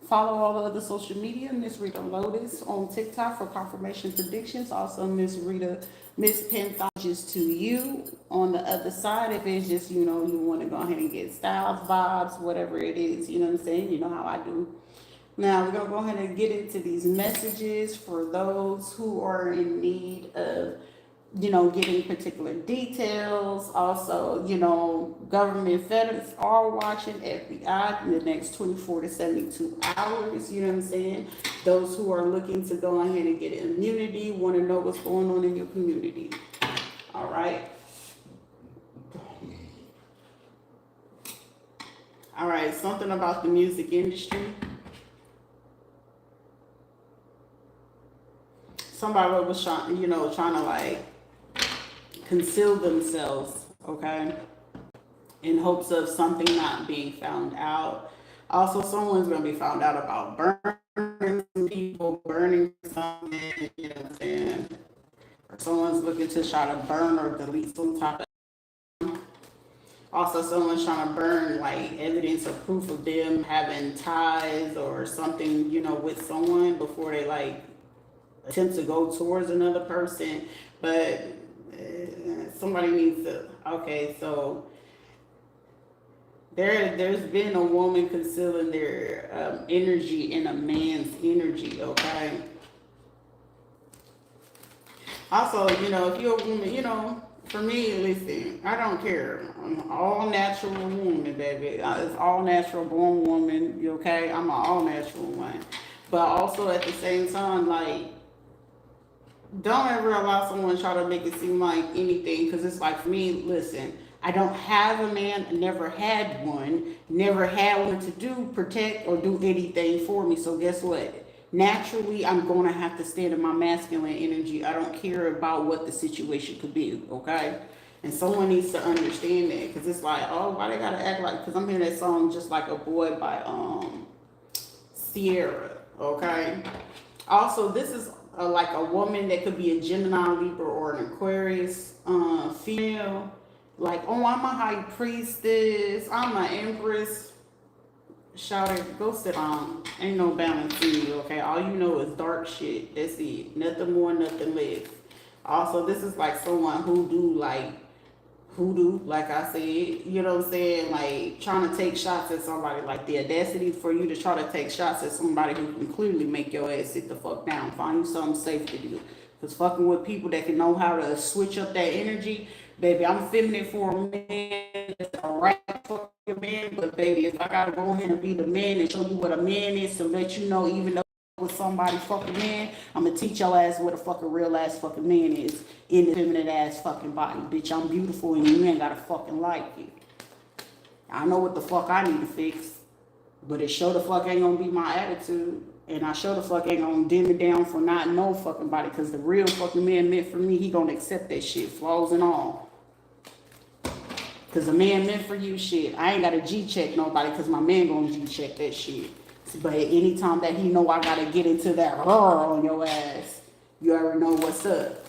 Follow all the other social media, Miss Rita Lotus on TikTok for confirmation predictions. Also, Miss Rita, Miss Penthologist to you on the other side. If it's just, you want to go ahead and get styles, vibes, whatever it is, you know what I'm saying? You know how I do. Now, we're going to go ahead and get into these messages for those who are in need of getting particular details. Also, government feds are watching, FBI in the next 24 to 72 hours, you know what I'm saying? Those who are looking to go ahead and get immunity, want to know what's going on in your community. All right. All right, something about the music industry. Somebody was trying to like conceal themselves, okay, in hopes of something not being found out. Also, someone's going to be found out about burning people, burning something, you know what I'm saying? Or someone's looking to try to burn or delete some type of. Also, someone's trying to burn like evidence or proof of them having ties or something, with someone before they like attempt to go towards another person. But somebody needs to. Okay, so there's been a woman concealing their energy in a man's energy. Okay. Also, if you're a woman, for me, listen, I don't care. I'm all natural woman, baby. It's all natural born woman. You okay? I'm an all natural one. But also at the same time, like, don't ever allow someone to try to make it seem like anything, because it's like, for me, listen, I don't have a man, never had one, never had one to do, protect, or do anything for me. So guess what? Naturally, I'm going to have to stand in my masculine energy. I don't care about what the situation could be, okay? And someone needs to understand that, because it's like, oh, why they got to act like, because I'm hearing that song Just Like a Boy by Sierra, okay? Also, this is like a woman that could be a Gemini, Libra, or an Aquarius female. Like, oh, I'm a high priestess, I'm an empress. Shout it, go sit down. Ain't no balance in you, okay? All you know is dark shit. That's it. Nothing more, nothing less. Also, this is like someone who do like hoodoo, like I said, you know what I'm saying? Like trying to take shots at somebody, like the audacity for you to try to take shots at somebody who can clearly make your ass sit the fuck down. Find you something safe to do. Because fucking with people that can know how to switch up that energy, baby, I'm feminine for a man. That's all right for a man. But baby, if I gotta go ahead and be the man and show you what a man is to let you know, even though with somebody fucking man, I'm gonna teach your ass what a fucking real ass fucking man is in the feminine ass fucking body. Bitch, I'm beautiful and you ain't gotta fucking like it. I know what the fuck I need to fix, but it sure the fuck ain't gonna be my attitude. And I sure the fuck ain't gonna dim it down for not no fucking body, because the real fucking man meant for me, he gonna accept that shit, flaws and all. Because the man meant for you, shit. I ain't gotta G-check nobody, because my man gonna G-check that shit. But anytime that he know I gotta get into that on your ass, you already know what's up.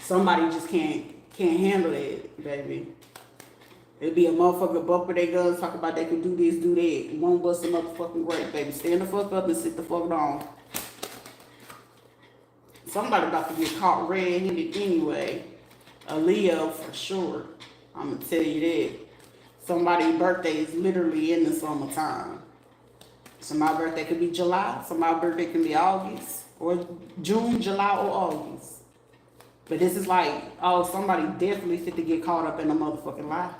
Somebody just can't handle it, baby. It'd be a motherfucker bumping their guns, talk about they can do this, do that. Won't bust a motherfucking break, baby. Stand the fuck up and sit the fuck down. Somebody about to get caught red-handed anyway. A Leo for sure. I'm gonna tell you that. Somebody's birthday is literally in the summertime. Somebody's birthday could be July. Somebody's birthday can be August. Or June, July, or August. But this is like, oh, somebody definitely fit to get caught up in a motherfucking lie.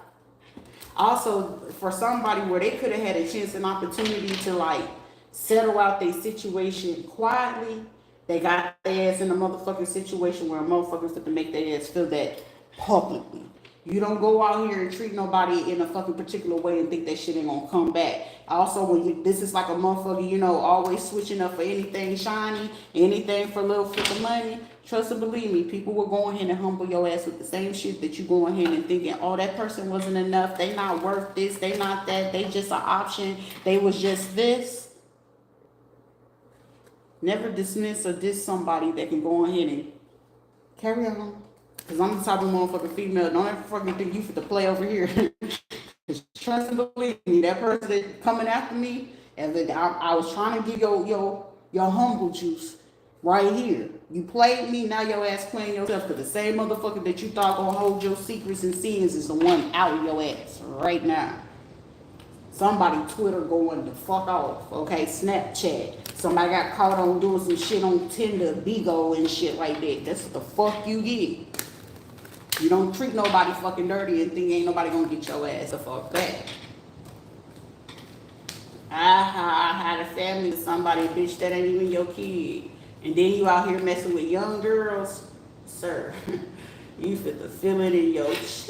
Also, for somebody where they could have had a chance and opportunity to like settle out their situation quietly, they got their ass in a motherfucking situation where a motherfucker's fit to make their ass feel that publicly. You don't go out here and treat nobody in a fucking particular way and think that shit ain't gonna come back. Also, when this is like a motherfucker, always switching up for anything shiny, anything for a little flick of money. Trust and believe me, people will go ahead and humble your ass with the same shit that you go ahead and thinking, oh, that person wasn't enough. They not worth this. They not that. They just an option. They was just this. Never dismiss or diss somebody that can go ahead and carry on. Because I'm the type of motherfucking female. Don't ever fucking think you fit to play over here. Trust and believe me, that person that coming after me, And then I was trying to give your humble juice right here. You played me, now your ass playing yourself, because the same motherfucker that you thought gonna hold your secrets and sins is the one out of your ass right now. Somebody Twitter going the fuck off, okay? Snapchat. Somebody got caught on doing some shit on Tinder, Bigo and shit like that. That's what the fuck you get. You don't treat nobody fucking dirty and think ain't nobody gonna get your ass the fuck back. I had a family with somebody, bitch, that ain't even your kid. And then you out here messing with young girls. Sir, you fit to feel it in your chest.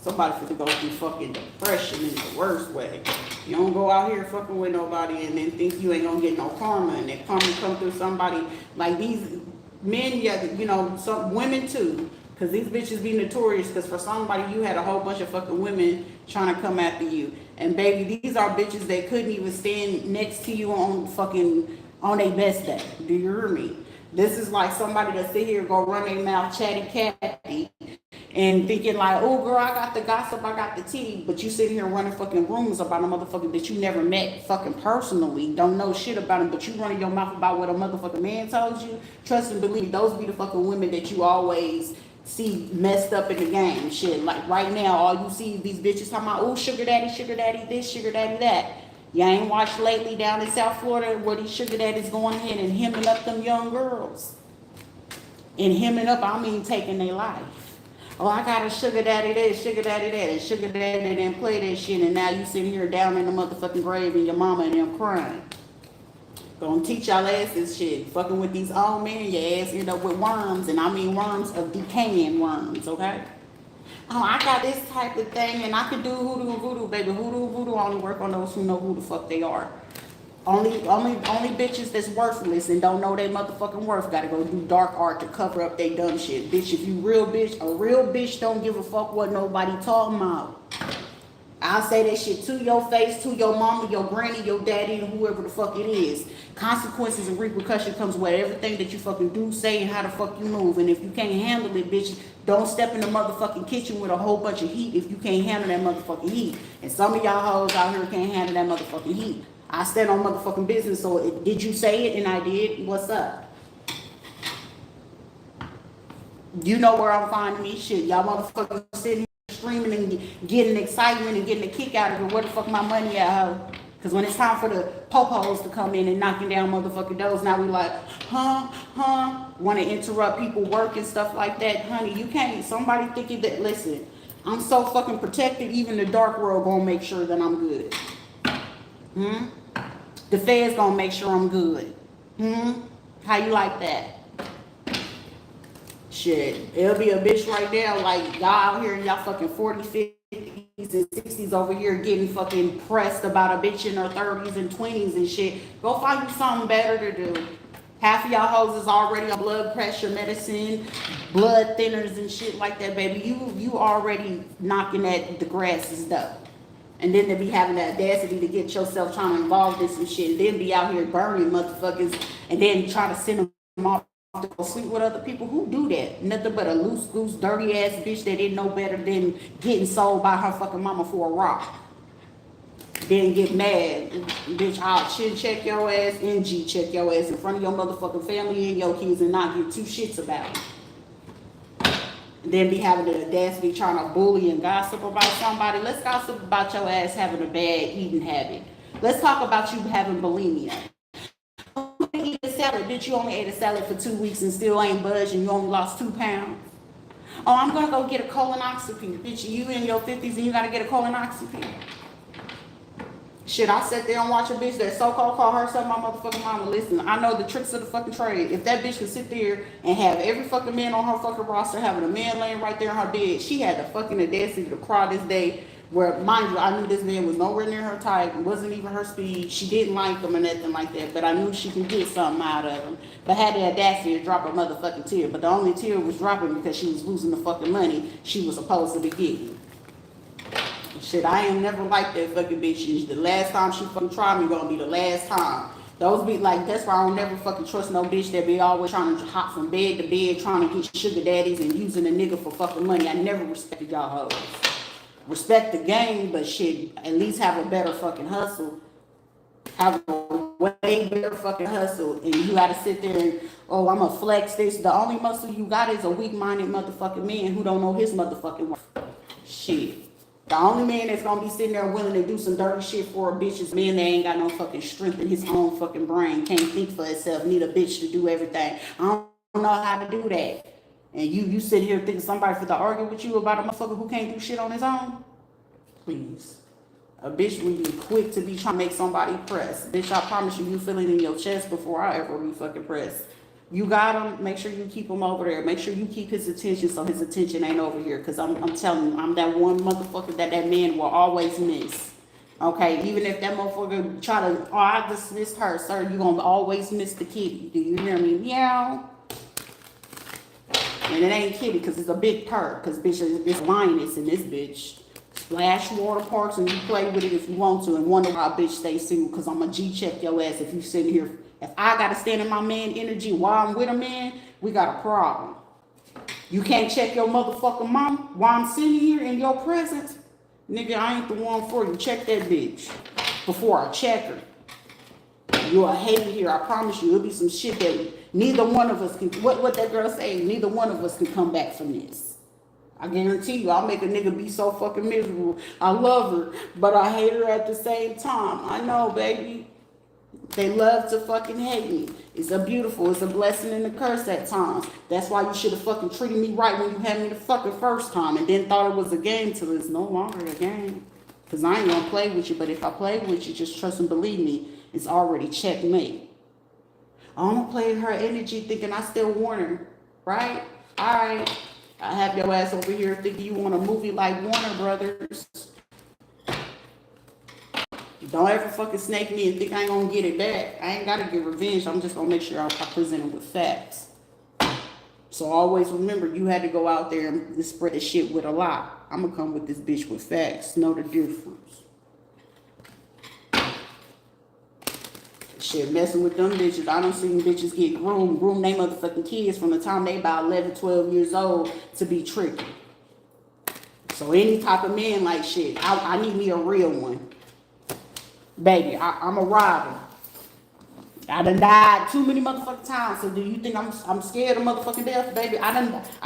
Somebody fit to go through fucking depression in the worst way. You don't go out here fucking with nobody and then think you ain't gonna get no karma. And that karma come through somebody like these men, yeah, you know, some women too. Because these bitches be notorious because for somebody you had a whole bunch of fucking women trying to come after you. And baby, these are bitches that couldn't even stand next to you on their best day. Do you hear me? This is like somebody that sit here go run their mouth chatty catty and thinking like, oh girl, I got the gossip, I got the tea, but you sitting here running fucking rumors about a motherfucker that you never met fucking personally, don't know shit about him, but you running your mouth about what a motherfucking man told you. Trust and believe, those be the fucking women that you always see messed up in the game. Shit, like right now, all you see these bitches talking about, oh, sugar daddy this, sugar daddy that. You ain't watched lately down in South Florida where these sugar daddies going ahead and hemming up them young girls. And hemming up, I mean taking their life. Oh, I got a sugar daddy this, sugar daddy that, and sugar daddy didn't play that shit, and now you sitting here down in the motherfucking grave and your mama and them crying. Gonna teach y'all asses shit. Fucking with these old men, your ass end up with worms, and I mean worms of decaying worms, okay? Oh, I got this type of thing, and I can do hoodoo and voodoo, baby. Hoodoo and voodoo only work on those who know who the fuck they are. Only bitches that's worthless and don't know their motherfucking worth gotta go do dark art to cover up they dumb shit. Bitch, if you real bitch, a real bitch don't give a fuck what nobody talking about. I'll say that shit to your face, to your mama, your granny, your daddy, and whoever the fuck it is. Consequences and repercussion comes with everything that you fucking do, say, and how the fuck you move. And if you can't handle it, bitch, don't step in the motherfucking kitchen with a whole bunch of heat if you can't handle that motherfucking heat. And some of y'all hoes out here can't handle that motherfucking heat. I stand on motherfucking business, so did you say it? And I did. What's up? You know where I'm finding me shit. Y'all motherfuckers sitting screaming and getting excitement and getting a kick out of it. Where the fuck my money at, ho? Because when it's time for the po-pos to come in and knocking down motherfucking doors, now we like, want to interrupt people work and stuff like that. Honey, you can't. Somebody thinking that, listen, I'm so fucking protected, even the dark world gonna make sure that I'm good. The feds gonna make sure I'm good. How you like that? Shit, it'll be a bitch right now like y'all out here in y'all fucking 40s, 50s, and 60s over here getting fucking pressed about a bitch in her 30s and 20s and shit. Go find you something better to do. Half of y'all hoes is already on blood pressure medicine, blood thinners and shit like that, baby. You already knocking at the grass is dope. And then they be having the audacity to get yourself trying to involve in some shit, and then be out here burning motherfuckers, and then try to send them off to go sleep with other people. Who do that? Nothing but a loose goose, dirty ass bitch that didn't know better than getting sold by her fucking mama for a rock. Then get mad. Bitch, I'll chin check your ass, NG check your ass in front of your motherfucking family and your kids and not give two shits about it. Then be having the audacity trying to bully and gossip about somebody. Let's gossip about your ass having a bad eating habit. Let's talk about you having bulimia. Eat a salad. Bitch, you only ate a salad for 2 weeks and still ain't budged and you only lost 2 pounds. Oh, I'm gonna go get a colonoscopy. Bitch, you in your 50s and you gotta get a colonoscopy. Shit, I sat there and watch a bitch that so-called call herself my motherfucking mama. Listen, I know the tricks of the fucking trade. If that bitch could sit there and have every fucking man on her fucking roster having a man laying right there in her bed, she had the fucking audacity to cry this day where, mind you, I knew this man was nowhere near her type, wasn't even her speed. She didn't like him or nothing like that, but I knew she could get something out of him. But had the audacity to drop a motherfucking tear. But the only tear was dropping because she was losing the fucking money she was supposed to be getting. Shit, I ain't never liked that fucking bitch. The last time she fucking tried me gonna be the last time. Those be like, that's why I don't never fucking trust no bitch that be always trying to hop from bed to bed, trying to get sugar daddies and using a nigga for fucking money. I never respected y'all hoes. Respect the game, but shit, at least have a better fucking hustle. Have a way better fucking hustle. And you gotta sit there and, oh, I'm gonna flex this. The only muscle you got is a weak-minded motherfucking man who don't know his motherfucking worth. Shit. The only man that's gonna be sitting there willing to do some dirty shit for a bitch is a man that ain't got no fucking strength in his own fucking brain. Can't think for himself. Need a bitch to do everything. I don't know how to do that. And you sit here thinking somebody for to argue with you about a motherfucker who can't do shit on his own? Please. A bitch will be quick to be trying to make somebody press. Bitch, I promise you, you feel it in your chest before I ever be fucking pressed. You got him, make sure you keep him over there. Make sure you keep his attention so his attention ain't over here. Because I'm telling you, I'm that one motherfucker that man will always miss. Okay, even if that motherfucker try to, oh, I dismissed her, sir, you gonna always miss the kitty. Do you hear me? Meow. And it ain't kitty because it's a big purr. Because bitch, it's lioness in this bitch. Splash water parks and you play with it if you want to and wonder why a bitch stay single because I'm going to G-check your ass if you sitting here. If I got to stand in my man energy while I'm with a man, we got a problem. You can't check your motherfucking mom while I'm sitting here in your presence? Nigga, I ain't the one for you. Check that bitch before I check her. You're a hater here. I promise you, it'll be some shit that neither one of us can, what that girl say, neither one of us can come back from this. I guarantee you, I'll make a nigga be so fucking miserable. I love her, but I hate her at the same time. I know, baby. They love to fucking hate me. It's a blessing and a curse at times. That's why you should have fucking treated me right when you had me the fucking first time and then thought it was a game till it's no longer a game. Because I ain't gonna play with you, but if I play with you, just trust and believe me, it's already checkmate. I don't play her energy thinking I still want her, right? All right. I have your ass over here thinking you want a movie like Warner Brothers. Don't ever fucking snake me and think I ain't gonna get it back. I ain't gotta get revenge. I'm just gonna make sure I present it with facts. So always remember, you had to go out there and spread the shit with a lie. I'm gonna come with this bitch with facts. Know the difference. Shit, messing with them bitches. I done seen bitches get groom they motherfucking kids from the time they about 11, 12 years old to be tricky. So any type of man like shit, I need me a real one. Baby, I'm a rider. I done died too many motherfucking times. So do you think I'm scared of motherfucking death, baby? I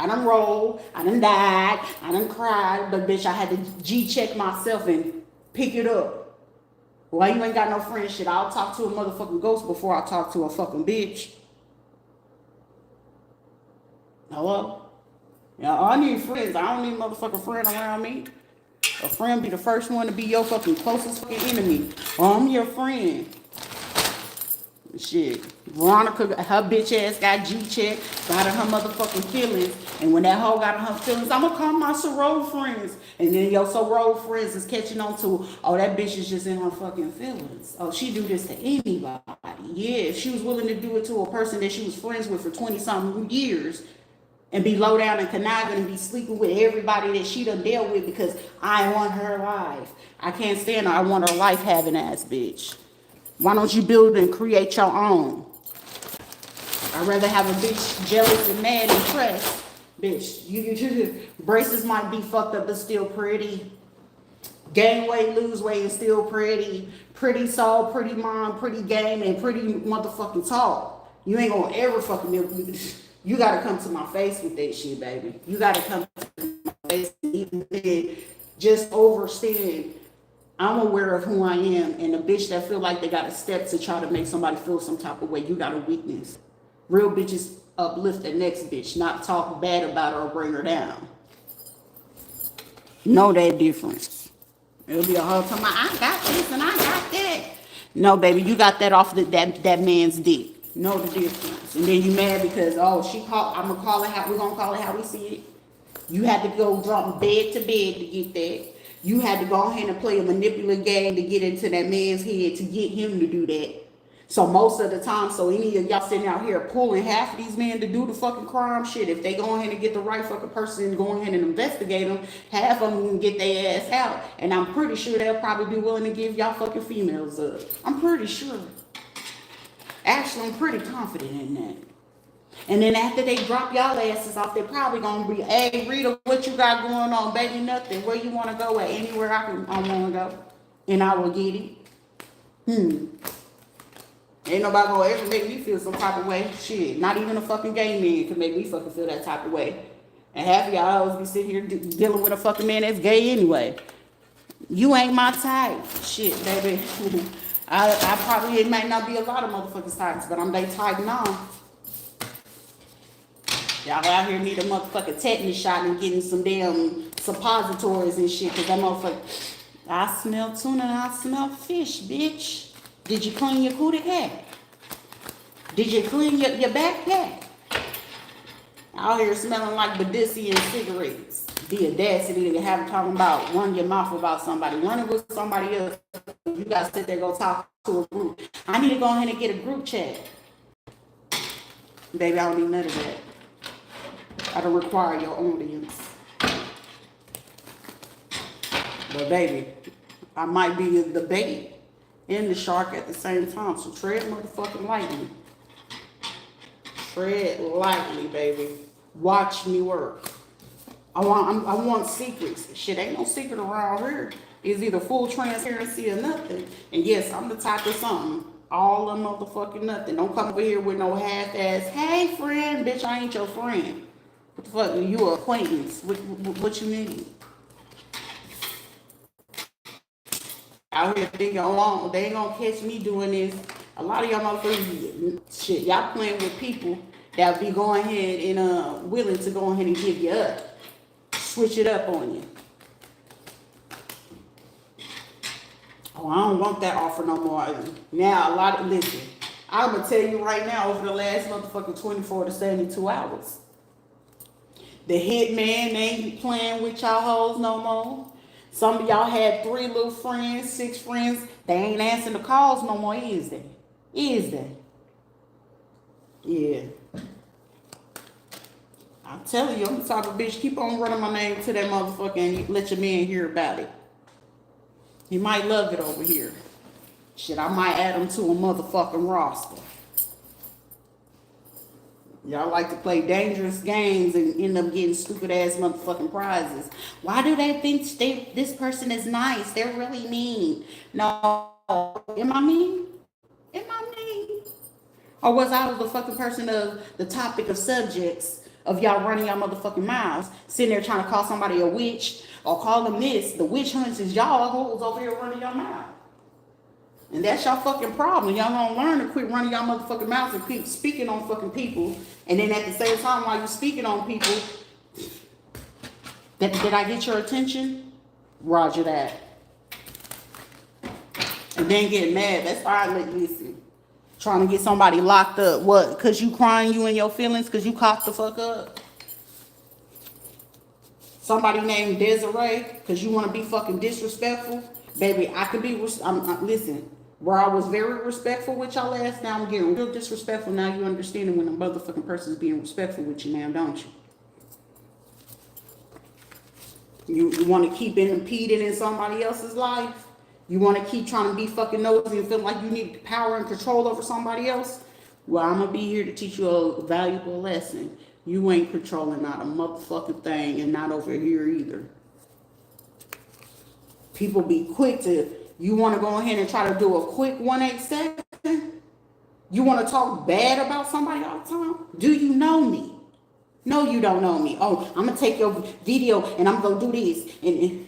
done rolled, I done died, I done cried, but bitch, I had to G-check myself and pick it up. Well, you ain't got no friend shit. I'll talk to a motherfucking ghost before I talk to a fucking bitch. Hello? Yeah, I need friends. I don't need a motherfucking friend around me. A friend be the first one to be your fucking closest fucking enemy. I'm your friend. Shit. Veronica, her bitch ass got G-check, got in her motherfucking feelings. And when that hoe got in her feelings, I'm gonna call my soror friends. And then your soror friends is catching on to, oh, that bitch is just in her fucking feelings. Oh, she do this to anybody. Yeah, she was willing to do it to a person that she was friends with for 20-something years. And be low down and conniving and be sleeping with everybody that she done dealt with because I want her life. I can't stand her. I want her life having ass bitch. Why don't you build and create your own? I'd rather have a bitch jealous and mad and pressed. Bitch, you braces might be fucked up but still pretty. Gain weight, lose weight and still pretty. Pretty soul, pretty mind, pretty game, and pretty motherfucking talk. You ain't gonna ever fucking be. You gotta come to my face with that shit, baby. You gotta come to my face and even then just overstand. I'm aware of who I am, and a bitch that feel like they got a step to try to make somebody feel some type of way, you got a weakness. Real bitches uplift the next bitch, not talk bad about her or bring her down. Know that difference. It'll be a whole time, I got this and I got that. No, baby, you got that off that man's dick. Know the difference. And then you mad because, oh, we're gonna call it how we see it. You had to go drop bed to bed to get that. You had to go ahead and play a manipulative game to get into that man's head to get him to do that. So most of the time, so any of y'all sitting out here pulling half of these men to do the fucking crime shit, if they go ahead and get the right fucking person and go ahead and investigate them, half of them can get their ass out. And I'm pretty sure they'll probably be willing to give y'all fucking females up. I'm pretty sure. Actually, I'm pretty confident in that. And then after they drop y'all asses off, they probably gonna be, hey Rita, what you got going on, baby? Nothing. Where you wanna go at? Anywhere I wanna go. And I will get it. Ain't nobody gonna ever make me feel some type of way. Shit. Not even a fucking gay man can make me fucking feel that type of way. And half of y'all always be sitting here dealing with a fucking man that's gay anyway. You ain't my type. Shit, baby. I probably, it might not be a lot of motherfuckers types, but I'm they type now. Y'all out here need a motherfucking tetanus shot and getting some damn suppositories and shit, cause that motherfucker, I smell tuna and I smell fish, bitch. Did you clean your cootie cat? Did you clean your backpack? Out here smelling like Badissi and cigarettes. The audacity to have talking about run your mouth about somebody. Run it with somebody else. You gotta sit there and go talk to a group. I need to go ahead and get a group chat. Baby, I don't need none of that. I don't require your audience. But baby, I might be the bait and the shark at the same time. So tread motherfucking lightly. Tread lightly, baby. Watch me work. I want secrets. Shit, ain't no secret around here. It's either full transparency or nothing. And yes, I'm the type of something. All of motherfucking nothing. Don't come over here with no half-ass, hey friend, bitch, I ain't your friend. What the fuck? You an acquaintance. What you need? Out here thinking, oh, they ain't gonna catch me doing this. A lot of y'all motherfuckers, shit, y'all playing with people that be going ahead and willing to go ahead and give you up. Switch it up on you. Oh, I don't want that offer no more. Now, listen, I'm going to tell you right now, over the last motherfucking 24 to 72 hours, the hitman ain't playing with y'all hoes no more. Some of y'all had 3 little friends, 6 friends. They ain't answering the calls no more, is they? Is they? Yeah. I'm telling you, I'm the type of bitch, keep on running my name to that motherfucker and let your man hear about it. He might love it over here. Shit, I might add him to a motherfucking roster. Y'all like to play dangerous games and end up getting stupid ass motherfucking prizes. Why do they think this person is nice? They're really mean. No, am I mean? Am I mean? Or was I the fucking person of the topic of subjects of y'all running y'all motherfucking mouths, sitting there trying to call somebody a witch or call them this? The witch hunts is y'all hoes over here running your mouth. And that's y'all fucking problem. Y'all don't learn to quit running y'all motherfucking mouths and keep speaking on fucking people. And then at the same time, while you speaking on people, did I get your attention? Roger that. And then get mad. That's fine. Listen. Trying to get somebody locked up. What? Because you crying you in your feelings? Because you caught the fuck up? Somebody named Desiree? Because you want to be fucking disrespectful? Baby, I could be... listen, where I was very respectful with y'all last, now I'm getting real disrespectful. Now you understanding when a motherfucking person's being respectful with you now, don't you? You want to keep impeding in somebody else's life? You want to keep trying to be fucking nosy and feel like you need power and control over somebody else? Well, I'm going to be here to teach you a valuable lesson. You ain't controlling not a motherfucking thing, and not over here either. People be quick to, you want to go ahead and try to do a quick 187? You want to talk bad about somebody all the time? Do you know me? No, you don't know me. Oh, I'm going to take your video and I'm going to do this. And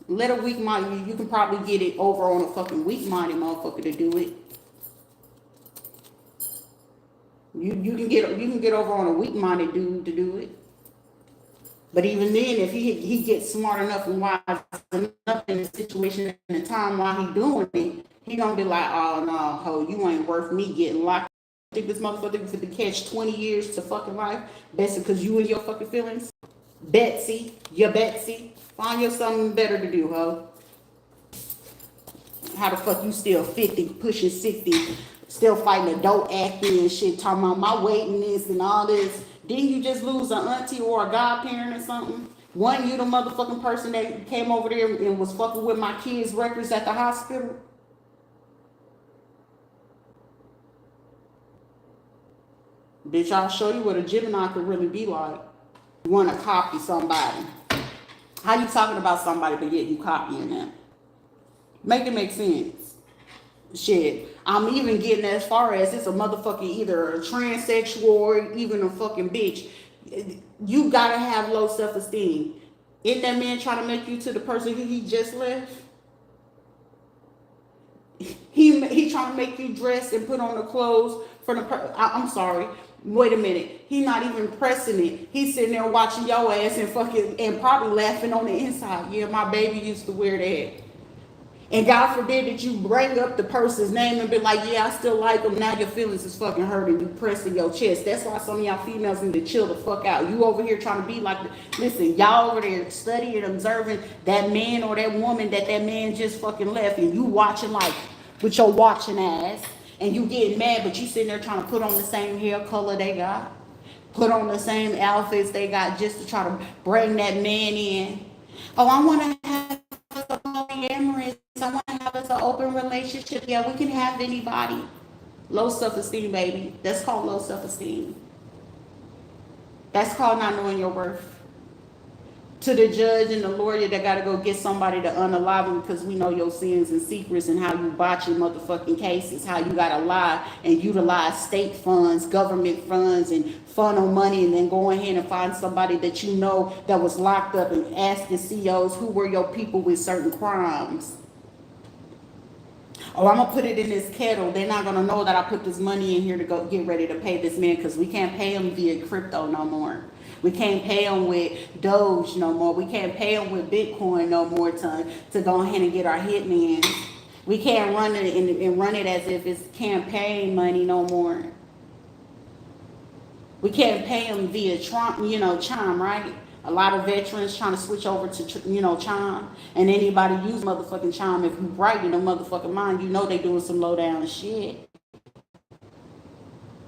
let a weak-minded, you can probably get it over on a fucking weak-minded motherfucker to do it. You can get over on a weak-minded dude to do it. But even then, if he gets smart enough and wise enough in the situation and the time while he doing it, he gonna be like, oh no, ho, you ain't worth me getting locked. Think this motherfucker could catch 20 years to fucking life? Betsy, because you and your fucking feelings? Betsy, find you something better to do, ho. How the fuck you still 50, pushing 60, still fighting adult acting and shit, talking about my waiting list and all this? Didn't you just lose an auntie or a godparent or something? Wasn't you the motherfucking person that came over there and was fucking with my kids' records at the hospital? Bitch, I'll show you what a Gemini could really be like. You want to copy somebody. How you talking about somebody, but yet you copying them? Make it make sense. Shit. I'm even getting as far as it's a motherfucking either a transsexual or even a fucking bitch. You gotta have low self-esteem. Isn't that man trying to make you to the person who he just left? He trying to make you dress and put on the clothes for the I'm sorry. Wait a minute. He not even pressing it. He's sitting there watching your ass and fucking and probably laughing on the inside. Yeah, my baby used to wear that. And God forbid that you bring up the person's name and be like, yeah, I still like them. Now your feelings is fucking hurting. You pressing your chest. That's why some of y'all females need to chill the fuck out. You over here trying to be like, listen, y'all over there studying, observing that man or that woman that man just fucking left. And you watching like with your watching ass. And you getting mad, but you sitting there trying to put on the same hair color they got. Put on the same outfits they got just to try to bring that man in. Oh, I want to have a polyamorous. I want to have us an open relationship. Yeah, we can have anybody. Low self-esteem, baby. That's called low self-esteem. That's called not knowing your worth. To the judge and the lawyer that got to go get somebody to unalive them because we know your sins and secrets and how you botch your motherfucking cases, how you got to lie and utilize state funds, government funds, and funnel money, and then go ahead and find somebody that you know that was locked up and ask the CEOs who were your people with certain crimes. Oh, I'm going to put it in this kettle. They're not going to know that I put this money in here to go get ready to pay this man because we can't pay him via crypto no more. We can't pay them with Doge no more. We can't pay them with Bitcoin no more to go ahead and get our hitman. We can't run it and run it as if it's campaign money no more. We can't pay them via Chime, right? A lot of veterans trying to switch over to, Chime. And anybody use motherfucking Chime, if you right in a motherfucking mind, you know they doing some low down shit.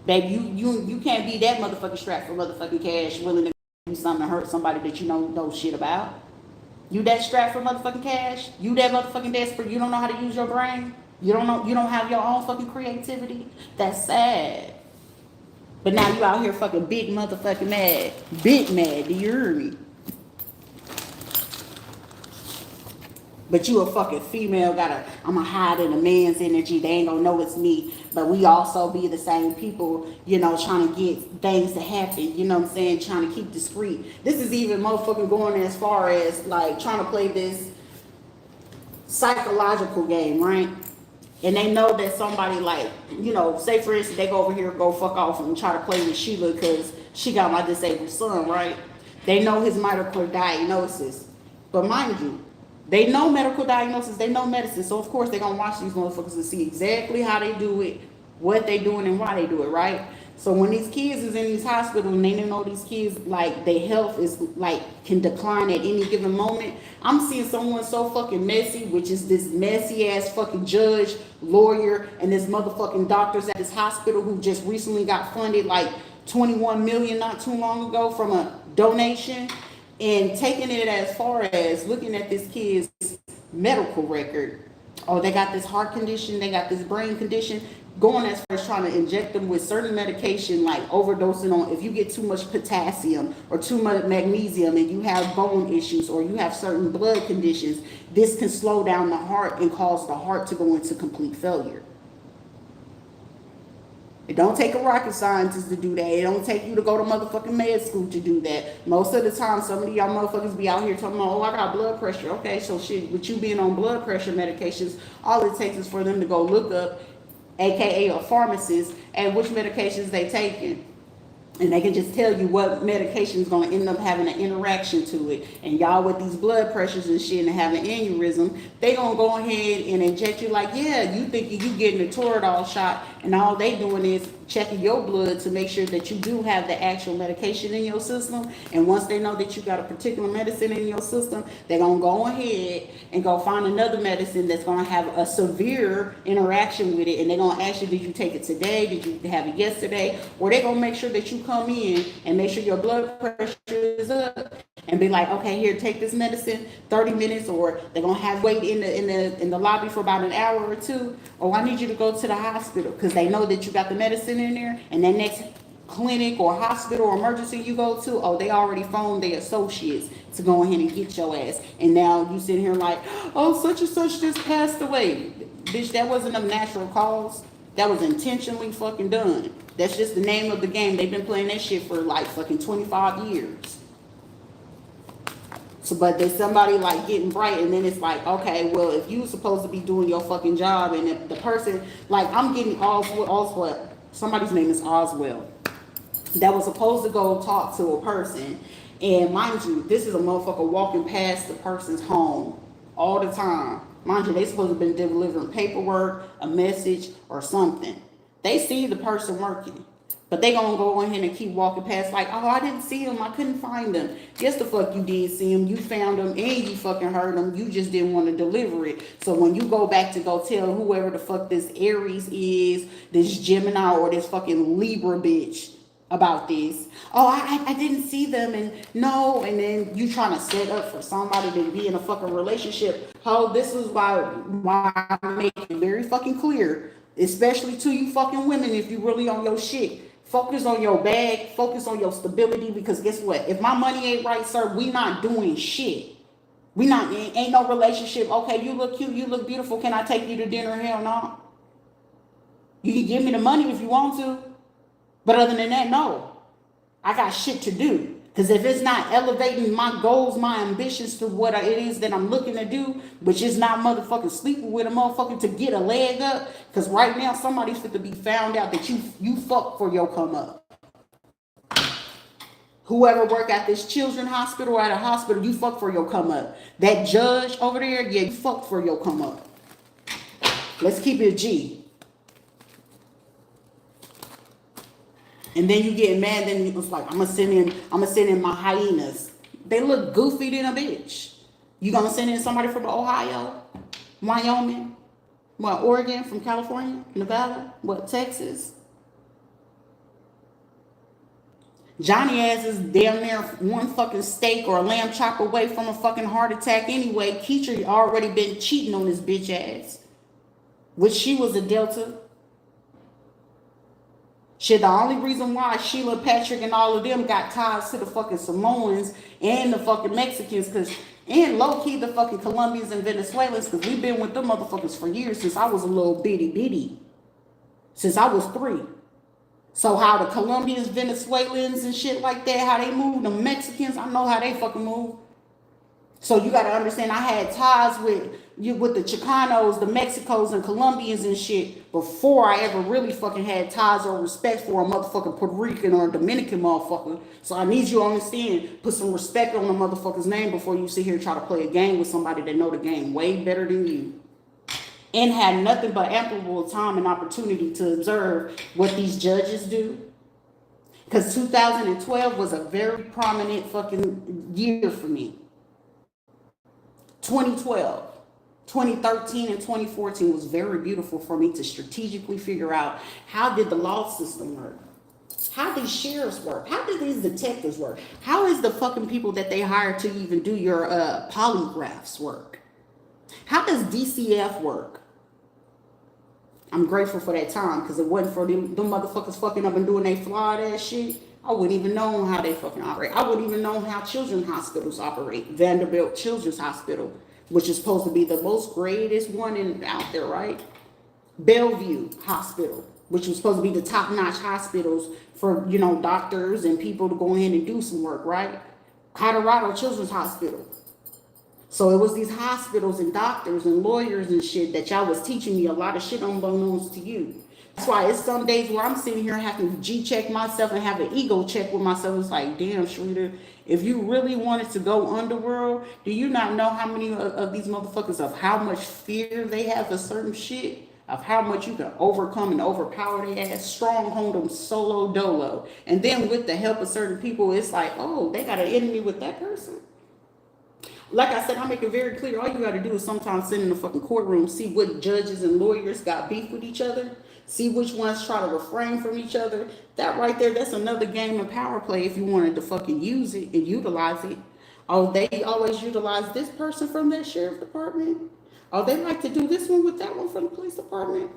Baby, you can't be that motherfucking strapped for motherfucking cash, willing to do something to hurt somebody that you know shit about. You that strapped for motherfucking cash? You that motherfucking desperate? You don't know how to use your brain? You don't have your own fucking creativity? That's sad. But now you out here fucking big motherfucking mad. Big mad, do you hear me? But you a fucking female, I'ma hide in a man's energy. They ain't gonna know it's me. But we also be the same people, trying to get things to happen. You know what I'm saying? Trying to keep discreet. This is even motherfucking going as far as like trying to play this psychological game, right? And they know that somebody like, say for instance, they go over here, go fuck off and try to play with Sheila because she got my disabled son, right? They know his medical diagnosis. But mind you, they know medical diagnosis, they know medicine. So, of course, they're going to watch these motherfuckers to see exactly how they do it, what they doing, and why they do it, right? So, when these kids is in these hospitals and they know these kids, like, their health is, like, can decline at any given moment. I'm seeing someone so fucking messy, which is this messy-ass fucking judge, lawyer, and this motherfucking doctors at this hospital who just recently got funded, like, $21 million not too long ago from a donation. And taking it as far as looking at this kid's medical record. Oh, they got this heart condition, they got this brain condition. Going as far as trying to inject them with certain medication, like overdosing on, if you get too much potassium or too much magnesium and you have bone issues or you have certain blood conditions, this can slow down the heart and cause the heart to go into complete failure. It don't take a rocket scientist to do that. It don't take you to go to motherfucking med school to do that. Most of the time, some of y'all motherfuckers be out here talking about, oh, I got blood pressure. Okay, so shit, with you being on blood pressure medications, all it takes is for them to go look up, aka a pharmacist, and which medications they taking. And they can just tell you what medication is going to end up having an interaction to it. And y'all with these blood pressures and shit and having aneurysm, they going to go ahead and inject you like, yeah, you think you getting a Toradol shot. And all they doing is checking your blood to make sure that you do have the actual medication in your system. And once they know that you got a particular medicine in your system, they're going to go ahead and go find another medicine that's going to have a severe interaction with it. And they're going to ask you, did you take it today? Did you have it yesterday? Or they're going to make sure that you come in and make sure your blood pressure is up and be like, okay, here, take this medicine, 30 minutes, or they're going to have wait in the lobby for about an hour or two. Or I need you to go to the hospital because they know that you got the medicine in there, and that next clinic or hospital or emergency you go to, oh, they already phoned their associates to go ahead and get your ass. And now you sitting here like, oh, such and such just passed away. Bitch, that wasn't a natural cause. That was intentionally fucking done. That's just the name of the game. They've been playing that shit for like fucking 25 years. So, but there's somebody like getting bright, and then it's like, okay, well, if you supposed to be doing your fucking job, and if the person, like, I'm getting Oswald, somebody's name is Oswald, that was supposed to go talk to a person, and mind you, this is a motherfucker walking past the person's home all the time. Mind you, they supposed to have been delivering paperwork, a message, or something. They see the person working. But they gonna go ahead and keep walking past like, oh, I didn't see him. I couldn't find him. Yes, the fuck you did see him. You found him and you fucking heard him. You just didn't want to deliver it. So when you go back to go tell whoever the fuck this Aries is, this Gemini or this fucking Libra bitch about this, oh, I didn't see them, and no, and then you trying to set up for somebody to be in a fucking relationship. Oh, this is why I make it very fucking clear, especially to you fucking women, if you really on your shit. Focus on your bag, focus on your stability, because guess what? If my money ain't right, sir, we not doing shit. We not, ain't no relationship. Okay, you look cute, you look beautiful. Can I take you to dinner? Hell no. You can give me the money if you want to. But other than that, no. I got shit to do. Because if it's not elevating my goals, my ambitions to what it is that I'm looking to do, which is not motherfucking sleeping with a motherfucker to get a leg up, because right now somebody's fit to be found out that you fuck for your come up. Whoever work at this children's hospital or at a hospital, you fuck for your come up. That judge over there, yeah, you fuck for your come up. Let's keep it G. And then you get mad, then it's like, I'm gonna send in my hyenas. They look goofy than a bitch. You gonna send in somebody from Ohio, Wyoming, what, Oregon, from California, Nevada, what, Texas? Johnny ass is damn near one fucking steak or a lamb chop away from a fucking heart attack anyway. Keisha already been cheating on this bitch ass, which she was a Delta. Shit, the only reason why Sheila, Patrick, and all of them got ties to the fucking Samoans and the fucking Mexicans, and low-key the fucking Colombians and Venezuelans, because we've been with them motherfuckers for years, since I was a little bitty. Since I was 3. So how the Colombians, Venezuelans, and shit like that, how they move, the Mexicans, I know how they fucking move. So you got to understand, I had ties with the Chicanos, the Mexicos, and Colombians and shit before I ever really fucking had ties or respect for a motherfucking Puerto Rican or a Dominican motherfucker. So I need you to understand, put some respect on the motherfucker's name before you sit here and try to play a game with somebody that know the game way better than you. And had nothing but ample time and opportunity to observe what these judges do. Because 2012 was a very prominent fucking year for me. 2012, 2013, and 2014 was very beautiful for me to strategically figure out, how did the law system work? How do sheriffs work? How do these detectives work? How is the fucking people that they hire to even do your polygraphs work? How does DCF work? I'm grateful for that time, because it wasn't for them motherfuckers fucking up and doing they flawed ass shit. I wouldn't even know how they fucking operate. I wouldn't even know how children's hospitals operate. Vanderbilt Children's Hospital, which is supposed to be the most greatest one out there, right? Bellevue Hospital, which was supposed to be the top-notch hospitals for, doctors and people to go in and do some work, right? Colorado Children's Hospital. So it was these hospitals and doctors and lawyers and shit that y'all was teaching me a lot of shit unbeknownst to you. That's why it's some days where I'm sitting here having to G-check myself and have an ego check with myself. It's like, damn, Rita, if you really wanted to go underworld, do you not know how many of these motherfuckers, of how much fear they have for certain shit, of how much you can overcome and overpower their ass, stronghold them solo dolo. And then with the help of certain people, it's like, oh, they got an enemy with that person. Like I said, I make it very clear, all you got to do is sometimes sit in the fucking courtroom, see what judges and lawyers got beef with each other, see which ones try to refrain from each other. That right there, that's another game of power play if you wanted to fucking use it and utilize it. Oh, they always utilize this person from their sheriff department. Oh, they like to do this one with that one from the police department.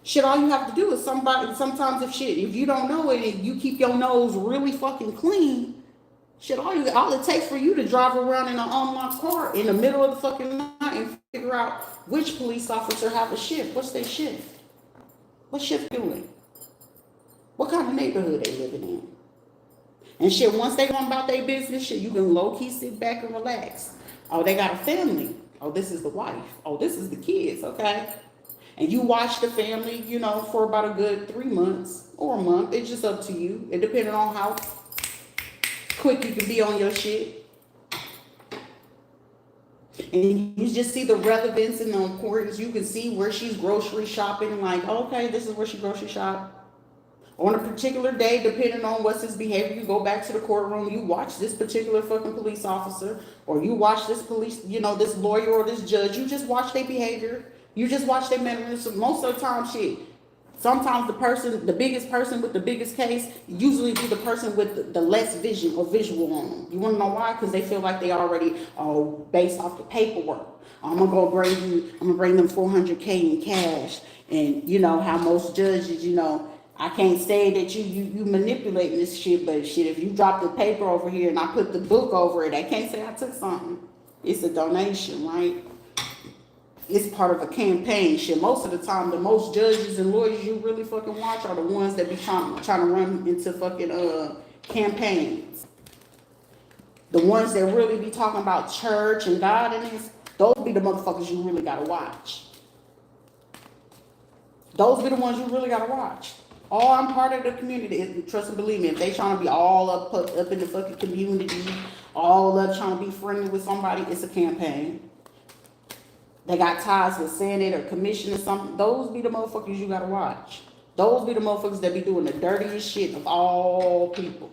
Shit, all you have to do is sometimes if you don't know it and you keep your nose really fucking clean, shit, all it takes for you to drive around in an unlocked car in the middle of the fucking night and figure out which police officer have a shift. What's their shift? What shift doing? What kind of neighborhood they living in? And shit, once they going about their business, shit, you can low key sit back and relax. Oh, they got a family. Oh, this is the wife. Oh, this is the kids. Okay. And you watch the family, for about a good 3 months or a month. It's just up to you. It depends on how quick you can be on your shit. And you just see the relevance and the importance. You can see where she's grocery shopping. Like, okay, this is where she grocery shop. On a particular day, depending on what's his behavior, you go back to the courtroom, you watch this particular fucking police officer, or you watch this this lawyer or this judge. You just watch their behavior. You just watch their mannerisms. Most of the time, shit. Sometimes the biggest person with the biggest case, usually be the person with the less vision or visual on them. You want to know why? Because they feel like they already based off the paperwork. I'm gonna bring them 400K in cash, and how most judges, I can't say that you manipulating this shit, but shit, if you drop the paper over here and I put the book over it, I can't say I took something. It's a donation, right? It's part of a campaign. Shit, most of the time, the most judges and lawyers you really fucking watch are the ones that be trying to run into fucking campaigns. The ones that really be talking about church and God and this, those be the motherfuckers you really gotta watch. Those be the ones you really gotta watch. Oh, I'm part of the community. Trust and believe me, if they trying to be all up in the fucking community, all up trying to be friendly with somebody, it's a campaign. They got ties with Senate or commission or something. Those be the motherfuckers you gotta watch. Those be the motherfuckers that be doing the dirtiest shit of all people.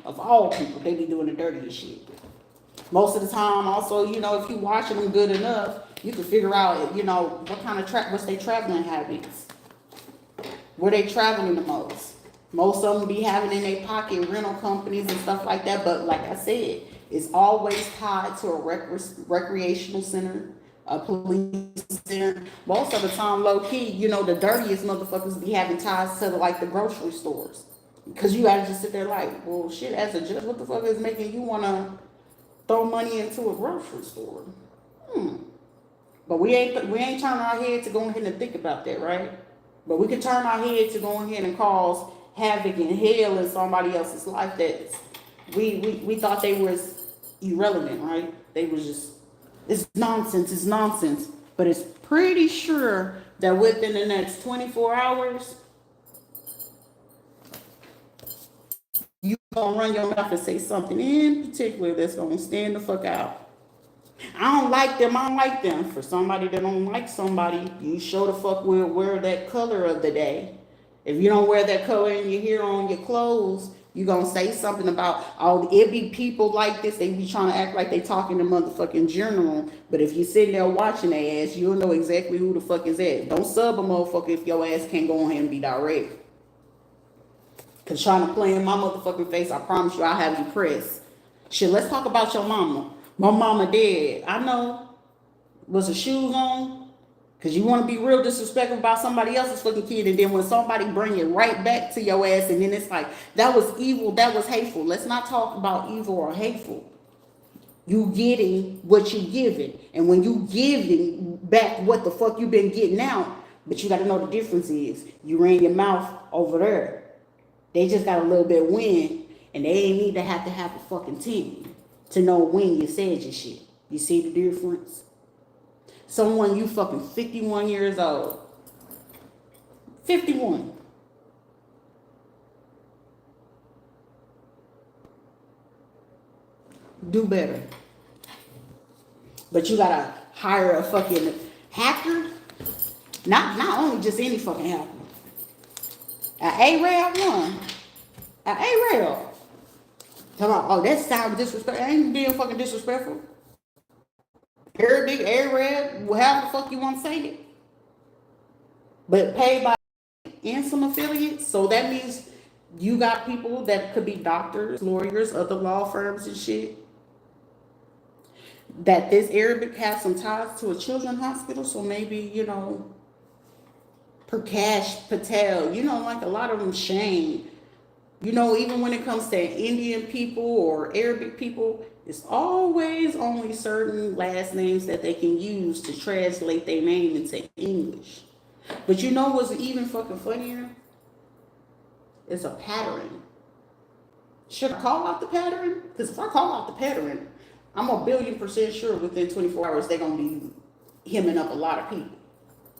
Of all people, they be doing the dirtiest shit. Most of the time, also, if you watching them good enough, you can figure out, what kind of what's their traveling habits. Where they traveling the most. Most of them be having in their pocket rental companies and stuff like that. But like I said, it's always tied to a recreational center, a police center. Most of the time, low key, the dirtiest motherfuckers be having ties to the grocery stores. Because you gotta just sit there like, well, shit, as a judge, what the fuck is making you wanna throw money into a grocery store? But we ain't turning our head to go ahead and think about that, right? But we can turn our head to go ahead and cause havoc and hell in somebody else's life that we thought they was irrelevant, right? They was just, it's nonsense. But it's pretty sure that within the next 24 hours, you gonna run your mouth and say something in particular that's gonna stand the fuck out. I don't like them. For somebody that don't like somebody, you show the fuck will wear that color of the day. If you don't wear that color in your hair on your clothes, you gonna say something about, oh, it be people like this, they be trying to act like they talking to motherfucking general. But if you sitting there watching their ass, you'll know exactly who the fuck is that. Don't sub a motherfucker if your ass can't go on here and be direct. Cause trying to play in my motherfucking face, I promise you I'll have you pressed. Shit, let's talk about your mama. My mama dead. I know. Was her shoes on? Because you want to be real disrespectful about somebody else's fucking kid. And then when somebody bring it right back to your ass, and then it's like, that was evil, that was hateful. Let's not talk about evil or hateful. You getting what you giving. And when you giving back what the fuck you been getting out, but you got to know the difference is, you ran your mouth over there. They just got a little bit of wind, and they ain't need to have a fucking team to know when you said your shit. You see the difference? Someone, you fucking 51 years old. 51. Do better. But you gotta hire a fucking hacker. Not only just any fucking hacker. An Arab one. An Arab. Talk about, oh, that sounds disrespectful. I ain't being fucking disrespectful. Arabic, Arab, however the fuck you want to say it. But paid by and some affiliates. So that means you got people that could be doctors, lawyers, other law firms and shit. That this Arabic has some ties to a children's hospital. So maybe, Prakash Patel, you know, like a lot of them Shane. You know, even when it comes to Indian people or Arabic people, it's always only certain last names that they can use to translate their name into English. But you know what's even fucking funnier? It's a pattern. Should I call out the pattern? Because if I call out the pattern, I'm a billion% sure within 24 hours they're going to be hemming up a lot of people.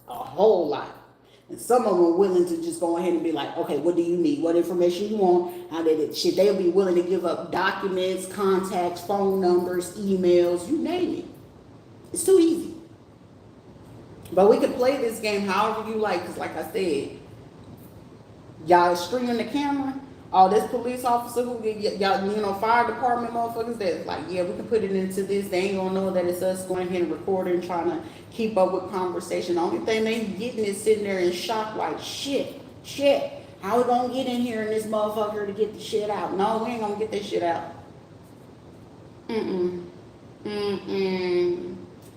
A whole lot. And some of them are willing to just go ahead and be like, okay, what do you need? What information you want? How did it? Shit, they'll be willing to give up documents, contacts, phone numbers, emails, you name it. It's too easy. But we can play this game however you like, because like I said, y'all streaming the camera. Oh, this police officer who get y'all, you know, fire department motherfuckers that's like, yeah, we can put it into this. They ain't gonna know that it's us going ahead and recording, trying to keep up with conversation. The only thing they getting is sitting there in shock, like, shit. How we gonna get in here and this motherfucker to get the shit out? No, we ain't gonna get this shit out.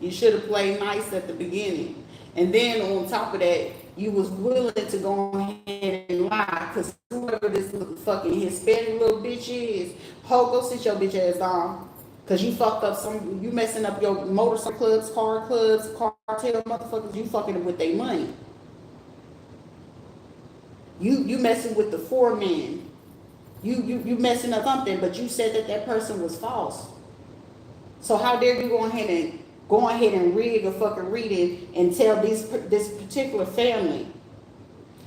You should have played nice at the beginning. And then on top of that, you was willing to go ahead and lie, because whoever this fucking Hispanic little bitch is, ho, go sit your bitch ass down. Because you fucked up you messing up your motorcycle clubs, cartel motherfuckers, you fucking with their money. You messing with the foreman. You messing up something, but you said that person was false. So how dare you go ahead and rig a fucking reading and tell this particular family?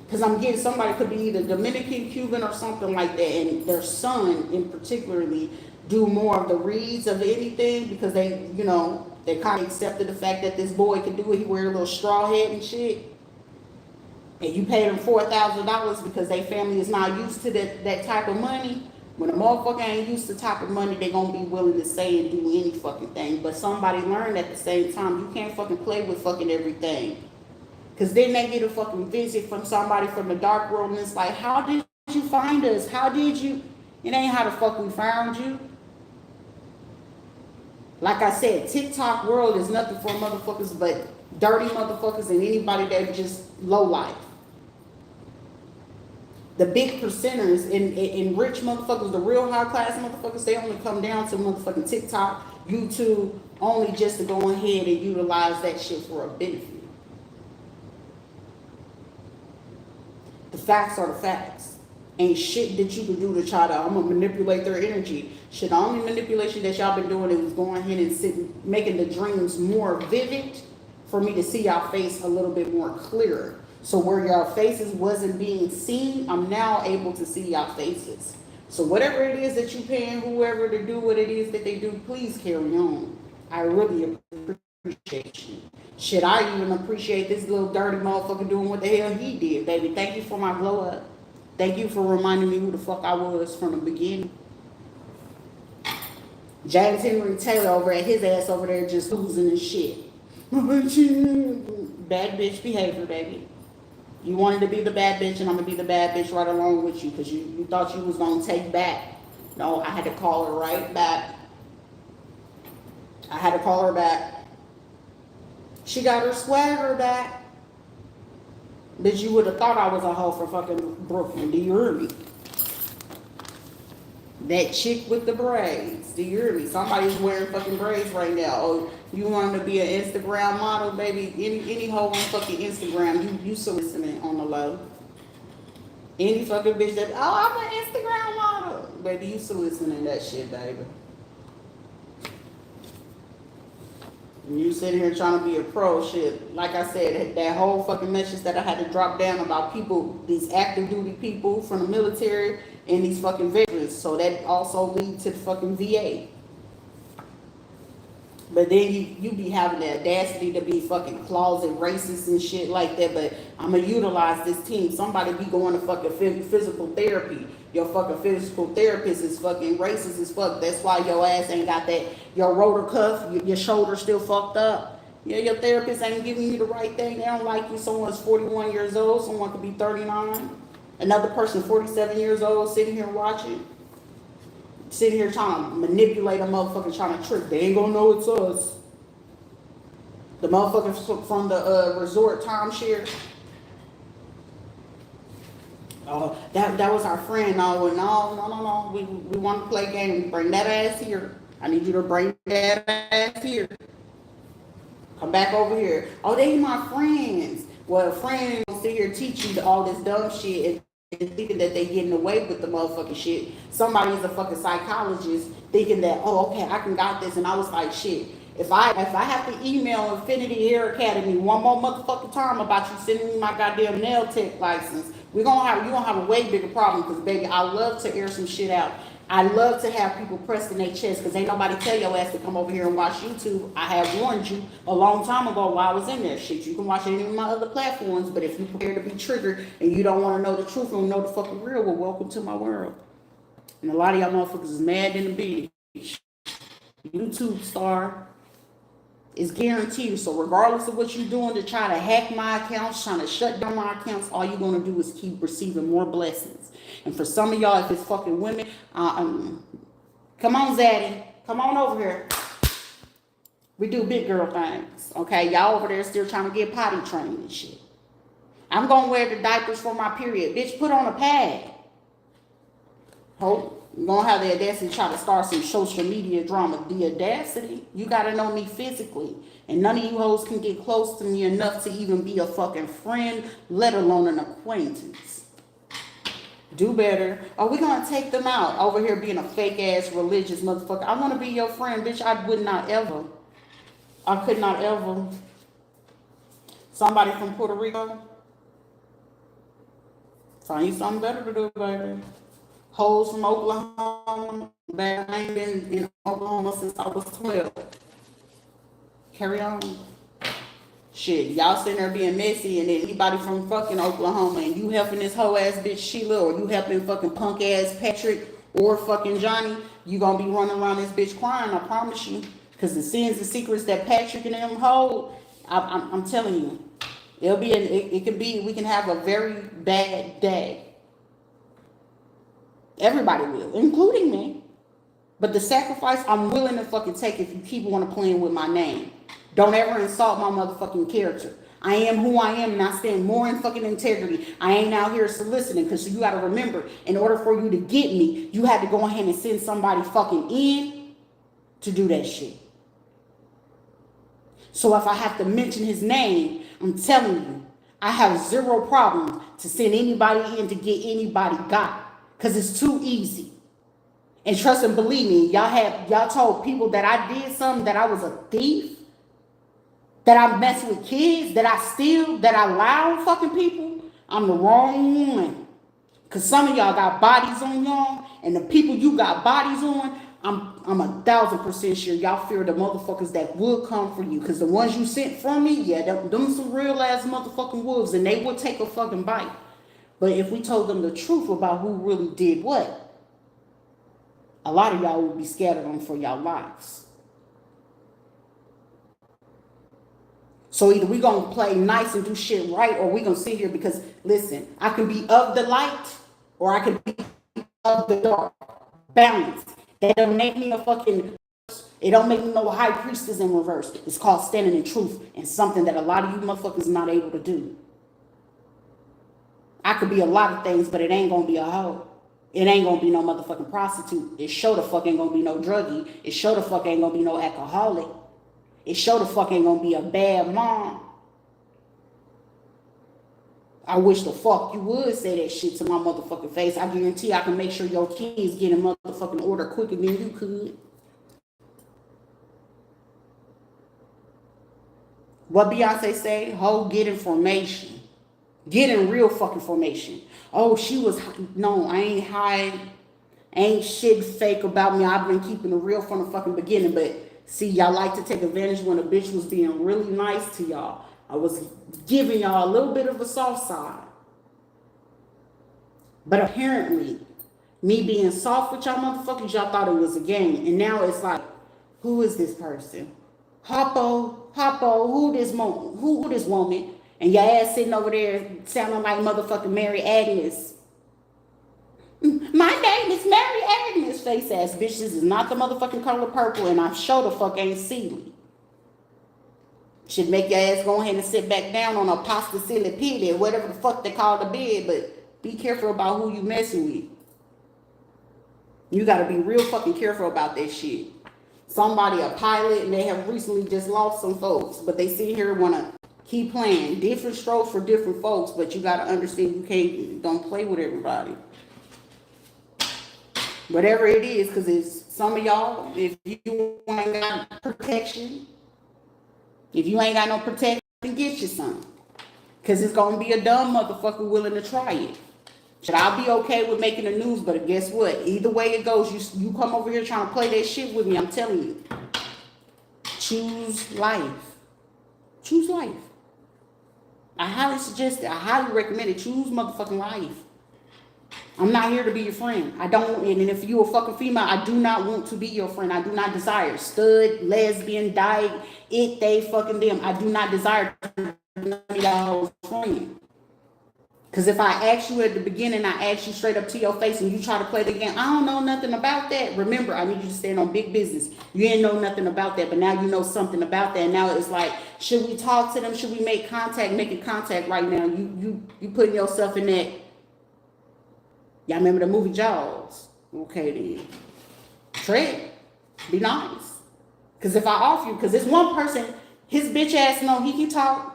Because I'm getting somebody could be either Dominican, Cuban, or something like that, and their son in particularly do more of the reads of anything because they, you know, they kind of accepted the fact that this boy could do it. He wear a little straw hat and shit. And you pay them $4,000 because their family is not used to that type of money. When a motherfucker ain't used to type of money, they gonna be willing to say and do any fucking thing. But somebody learned at the same time, you can't fucking play with fucking everything. Because then they get a fucking visit from somebody from the dark world and it's like, how did you find us? How did you? It ain't how the fuck we found you. Like I said, TikTok world is nothing for motherfuckers but dirty motherfuckers and anybody that just low life. The big percenters in rich motherfuckers, the real high class motherfuckers, they only come down to motherfucking TikTok, YouTube, only just to go ahead and utilize that shit for a benefit. The facts are the facts. Ain't shit that you can do to try to, I'm gonna manipulate their energy. Shit, the only manipulation that y'all been doing is going ahead and making the dreams more vivid for me to see y'all face a little bit more clearer. So where y'all faces wasn't being seen, I'm now able to see y'all faces. So whatever it is that you paying whoever to do what it is that they do, please carry on. I really appreciate you. Shit, I even appreciate this little dirty motherfucker doing what the hell he did, baby. Thank you for my glow up. Thank you for reminding me who the fuck I was from the beginning. James Henry Taylor over at his ass over there just losing his shit. Bad bitch behavior, baby. You wanted to be the bad bitch, and I'm going to be the bad bitch right along with you because you thought you was going to take back. No, I had to call her right back. I had to call her back. She got her swagger back. But you would have thought I was a hoe for fucking Brooklyn. Do you hear me? That chick with the braids. Do you hear me? Somebody's wearing fucking braids right now. Oh, you want to be an Instagram model, baby? Any hoe on fucking Instagram, you soliciting on the low. Any fucking bitch that, oh, I'm an Instagram model. Baby, you soliciting that shit, baby. And you sitting here trying to be a pro shit. Like I said, that whole fucking message that I had to drop down about people, these active duty people from the military and these fucking veterans. So that also leads to the fucking VA. But then you be having the audacity to be fucking closet racist and shit like that. But I'm going to utilize this team. Somebody be going to fucking physical therapy. Your fucking physical therapist is fucking racist as fuck. That's why your ass ain't got that, your rotor cuff, your shoulder still fucked up. Yeah, your therapist ain't giving you the right thing. They don't like you. Someone's 41 years old. Someone could be 39. Another person 47 years old sitting here watching. Sitting here trying to manipulate a motherfucker, trying to trick. They ain't gonna know it's us. The motherfuckers from the resort timeshare. Oh, that was our friend. No, no. We want to play games. Bring that ass here. I need you to bring that ass here. Come back over here. Oh, they my friends. Well, friends sit here teach you all this dumb shit and thinking that they getting away with the motherfucking shit. Somebody's a fucking psychologist thinking that, oh, okay, I can got this. And I was like, shit. If I have to email Infinity Hair Academy one more motherfucking time about you sending me my goddamn nail tech license, you gonna have a way bigger problem. Because baby, I love to air some shit out. I love to have people pressed in their chest because ain't nobody tell your ass to come over here and watch YouTube. I have warned you a long time ago while I was in there. Shit, you can watch any of my other platforms, but if you prepare to be triggered and you don't want to know the truth and know the fucking real, well, welcome to my world. And a lot of y'all motherfuckers is mad in the bitch. YouTube star is guaranteed. So regardless of what you're doing to try to hack my accounts, trying to shut down my accounts, all you're going to do is keep receiving more blessings. And for some of y'all, if it's fucking women, come on, Zaddy. Come on over here. We do big girl things, okay? Y'all over there still trying to get potty trained and shit. I'm going to wear the diapers for my period. Bitch, put on a pad. Hope. You're going to have the audacity to try to start some social media drama. The audacity, you got to know me physically. And none of you hoes can get close to me enough to even be a fucking friend, let alone an acquaintance. Do better. Are we going to take them out over here being a fake-ass religious motherfucker? I want to be your friend, bitch. I would not ever. I could not ever. Somebody from Puerto Rico? Find you something better to do, baby. Hoes from Oklahoma. I ain't been in Oklahoma since I was 12. Carry on. Shit, y'all sitting there being messy, and then anybody from fucking Oklahoma, and you helping this hoe ass bitch Sheila, or you helping fucking punk ass Patrick or fucking Johnny, you gonna be running around this bitch crying, I promise you. Because the sins and secrets that Patrick and them hold, I'm telling you, it can be, we can have a very bad day. Everybody will, including me. But the sacrifice I'm willing to fucking take if you keep on playing with my name. Don't ever insult my motherfucking character. I am who I am, and I stand more in fucking integrity. I ain't out here soliciting, because you got to remember, in order for you to get me, you had to go ahead and send somebody fucking in to do that shit. So if I have to mention his name, I'm telling you, I have zero problem to send anybody in to get anybody got, because it's too easy. And trust and believe me, y'all told people that I did something, that I was a thief, that I mess with kids, that I steal, that I lie on fucking people. I'm the wrong one. Because some of y'all got bodies on y'all, and the people you got bodies on, I'm 1,000% sure y'all fear the motherfuckers that will come for you. Because the ones you sent from me, yeah, them some real ass motherfucking wolves, and they will take a fucking bite. But if we told them the truth about who really did what, a lot of y'all would be scattered on for y'all lives. So either we going to play nice and do shit right, or we going to sit here because, listen, I can be of the light or I can be of the dark. Balance. That don't make me a fucking, it don't make me no high priestess in reverse. It's called standing in truth, and something that a lot of you motherfuckers not able to do. I could be a lot of things, but it ain't going to be a hoe. It ain't going to be no motherfucking prostitute. It sure the fuck ain't going to be no druggie. It sure the fuck ain't going to be no alcoholic. It sure the fuck ain't gonna be a bad mom. I wish the fuck you would say that shit to my motherfucking face. I guarantee I can make sure your kids get in motherfucking order quicker than you could. What Beyonce say? Ho, get information. Get in real fucking formation. Oh, she was, no, I ain't hiding. Ain't shit fake about me. I've been keeping it real from the fucking beginning, but see, y'all like to take advantage when a bitch was being really nice to y'all. I was giving y'all a little bit of a soft side. But apparently, me being soft with y'all motherfuckers, y'all thought it was a game. And now it's like, who is this person? Hoppo, who this woman? And your ass sitting over there sounding like motherfucking Mary Agnes. My name is Mary Agnes, face ass bitch. This is not the motherfucking color purple, and I'm sure the fuck ain't Sealy. Should make your ass go ahead and sit back down on a pasta silly pity or whatever the fuck they call the bed, but Be careful about who you messing with. You got to be real fucking careful about that shit. Somebody, a pilot, and they have recently just lost some folks, but they sit here and want to keep playing. Different strokes for different folks, but you got to understand don't play with everybody. Whatever it is, because it's some of y'all, if you ain't got protection, if you ain't got no protection, get you some. Because it's going to be a dumb motherfucker willing to try it. Should I be okay with making the news? But guess what? Either way it goes, you come over here trying to play that shit with me. I'm telling you. Choose life. Choose life. I highly suggest it. I highly recommend it. Choose motherfucking life. I'm not here to be your friend. I don't, and if you a fucking female, I do not want to be your friend. I do not desire stud, lesbian, dyke, it, they, fucking them. I do not desire to be y'all's friend. Because if I ask you at the beginning, I ask you straight up to your face and you try to play the game, I don't know nothing about that. Remember, I need you to stand on big business. You ain't know nothing about that, but now you know something about that. And now it's like, should we talk to them? Should we make contact? Making contact right now. You putting yourself in that. Y'all remember the movie Jaws? Okay then. Tread. Be nice. Because if I offer you, because it's one person, his bitch ass know he can talk,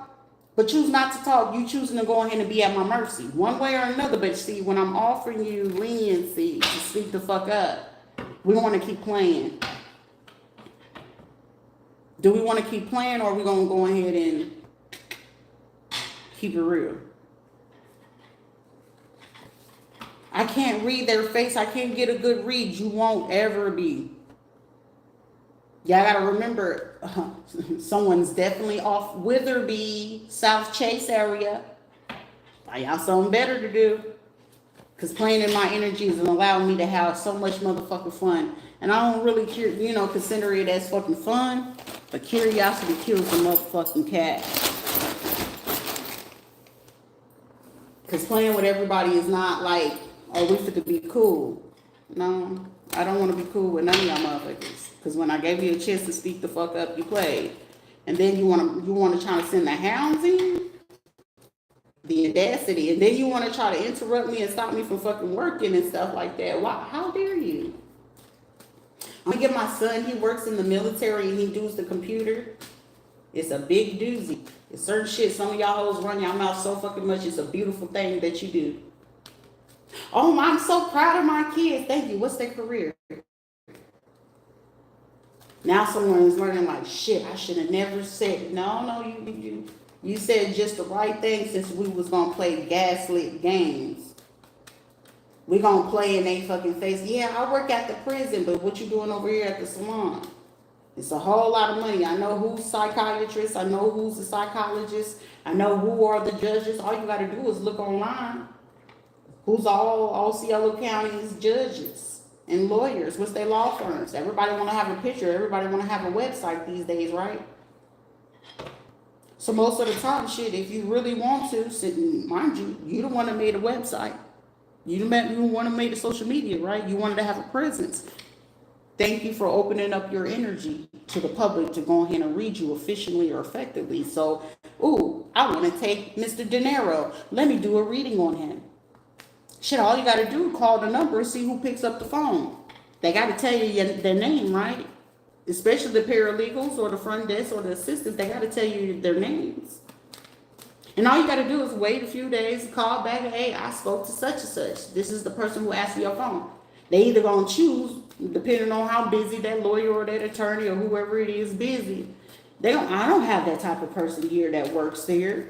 but choose not to talk. You choosing to go ahead and be at my mercy. One way or another. But see, when I'm offering you leniency to speak the fuck up, we want to keep playing. Do we want to keep playing, or are we going to go ahead and keep it real? I can't read their face. I can't get a good read. You won't ever be. Y'all got to remember, someone's definitely off Witherby, South Chase area. Y'all something better to do. Because playing in my energies and allowing me to have so much motherfucking fun. And I don't really, consider it as fucking fun. But curiosity kills the motherfucking cat. Because playing with everybody is not like, oh, we fit to be cool. No, I don't want to be cool with none of y'all motherfuckers. Because when I gave you a chance to speak the fuck up, you played. And then you want to try to send the hounds in? The audacity. And then you want to try to interrupt me and stop me from fucking working and stuff like that. Why? How dare you? I'm going to get my son, he works in the military and he does the computer. It's a big doozy. It's certain shit. Some of y'all hoes run your mouth so fucking much. It's a beautiful thing that you do. Oh, I'm so proud of my kids. Thank you. What's their career? Now someone is learning like, shit, I should have never said. No, you said just the right thing since we was going to play gaslit games. We going to play in they fucking face. Yeah, I work at the prison, but what you doing over here at the salon? It's a whole lot of money. I know who's psychiatrist. I know who's the psychologist. I know who are the judges. All you got to do is look online. Who's all Cielo County's judges and lawyers? What's their law firms? Everybody want to have a picture. Everybody want to have a website these days, right? So most of the time, shit, if you really want to, mind you, you the one that made a website. You the one that made the social media, right? You wanted to have a presence. Thank you for opening up your energy to the public to go ahead and read you efficiently or effectively. So, I want to take Mr. De Niro. Let me do a reading on him. Shit, all you got to do is call the number and see who picks up the phone. They got to tell you their name, right? Especially the paralegals or the front desk or the assistants, they got to tell you their names. And all you got to do is wait a few days, call back, hey, I spoke to such and such. This is the person who asked for your phone. They either going to choose, depending on how busy that lawyer or that attorney or whoever it is busy. I don't have that type of person here that works there.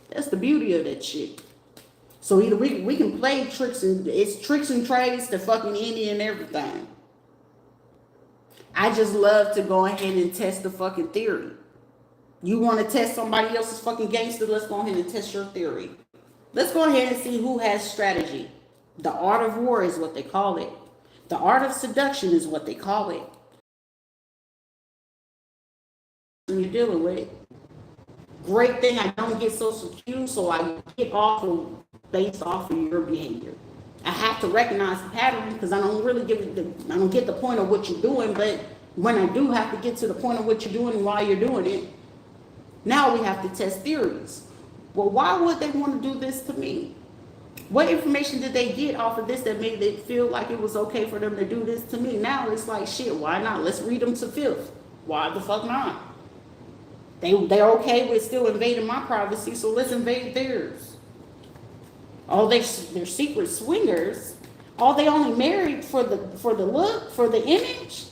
That's the beauty of that shit. So either we can play tricks it's tricks and trades to fucking any and everything. I just love to go ahead and test the fucking theory. You want to test somebody else's fucking gangster? Let's go ahead and test your theory. Let's go ahead and see who has strategy. The art of war is what they call it. The art of seduction is what they call it. You're dealing with. Great thing, I don't get social cues, so I get based off of your behavior. I have to recognize the pattern because I don't really I don't get the point of what you're doing, but when I do have to get to the point of what you're doing and why you're doing it, now we have to test theories. Well, why would they want to do this to me? What information did they get off of this that made it feel like it was okay for them to do this to me? Now it's like, shit, why not? Let's read them to fifth. Why the fuck not? They're okay with still invading my privacy, so let's invade theirs. Oh, they're secret swingers. Oh, they only married for the look, for the image.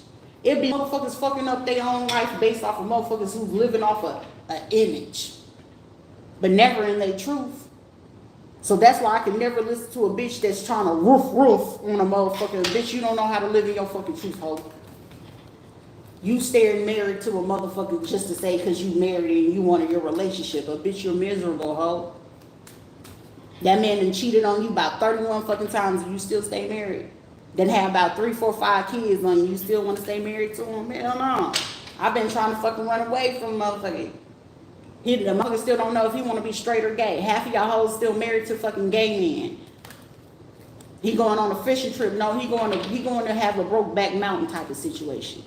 It'd be motherfuckers fucking up their own life based off of motherfuckers who's living off an image, but never in their truth. So that's why I can never listen to a bitch that's trying to roof on a motherfucker. Bitch, you don't know how to live in your fucking truth, hoe. You staying married to a motherfucker just to say because you married and you wanted your relationship. But bitch, you're miserable, hoe. That man done cheated on you about 31 fucking times and you still stay married. Then have about 3, 4, 5 kids on you. You still want to stay married to him? Hell no. I've been trying to fucking run away from motherfucker. The motherfucker still don't know if he want to be straight or gay. Half of y'all hoes still married to fucking gay men. He going on a fishing trip. No, he going to have a Brokeback Mountain type of situation.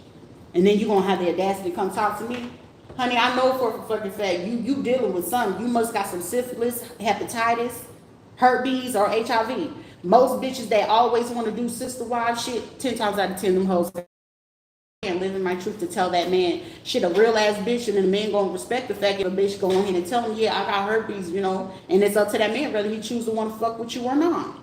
And then you gonna have the audacity to come talk to me? Honey, I know for a fucking fact you dealing with something. You must got some syphilis, hepatitis, herpes, or HIV. Most bitches that always want to do sister wives shit, 10 times out of 10 them hoes can't live in my truth to tell that man shit, a real ass bitch, and then the man gonna respect the fact that a bitch go ahead and tell him, yeah, I got herpes, you know, and it's up to that man whether he choose to want to fuck with you or not.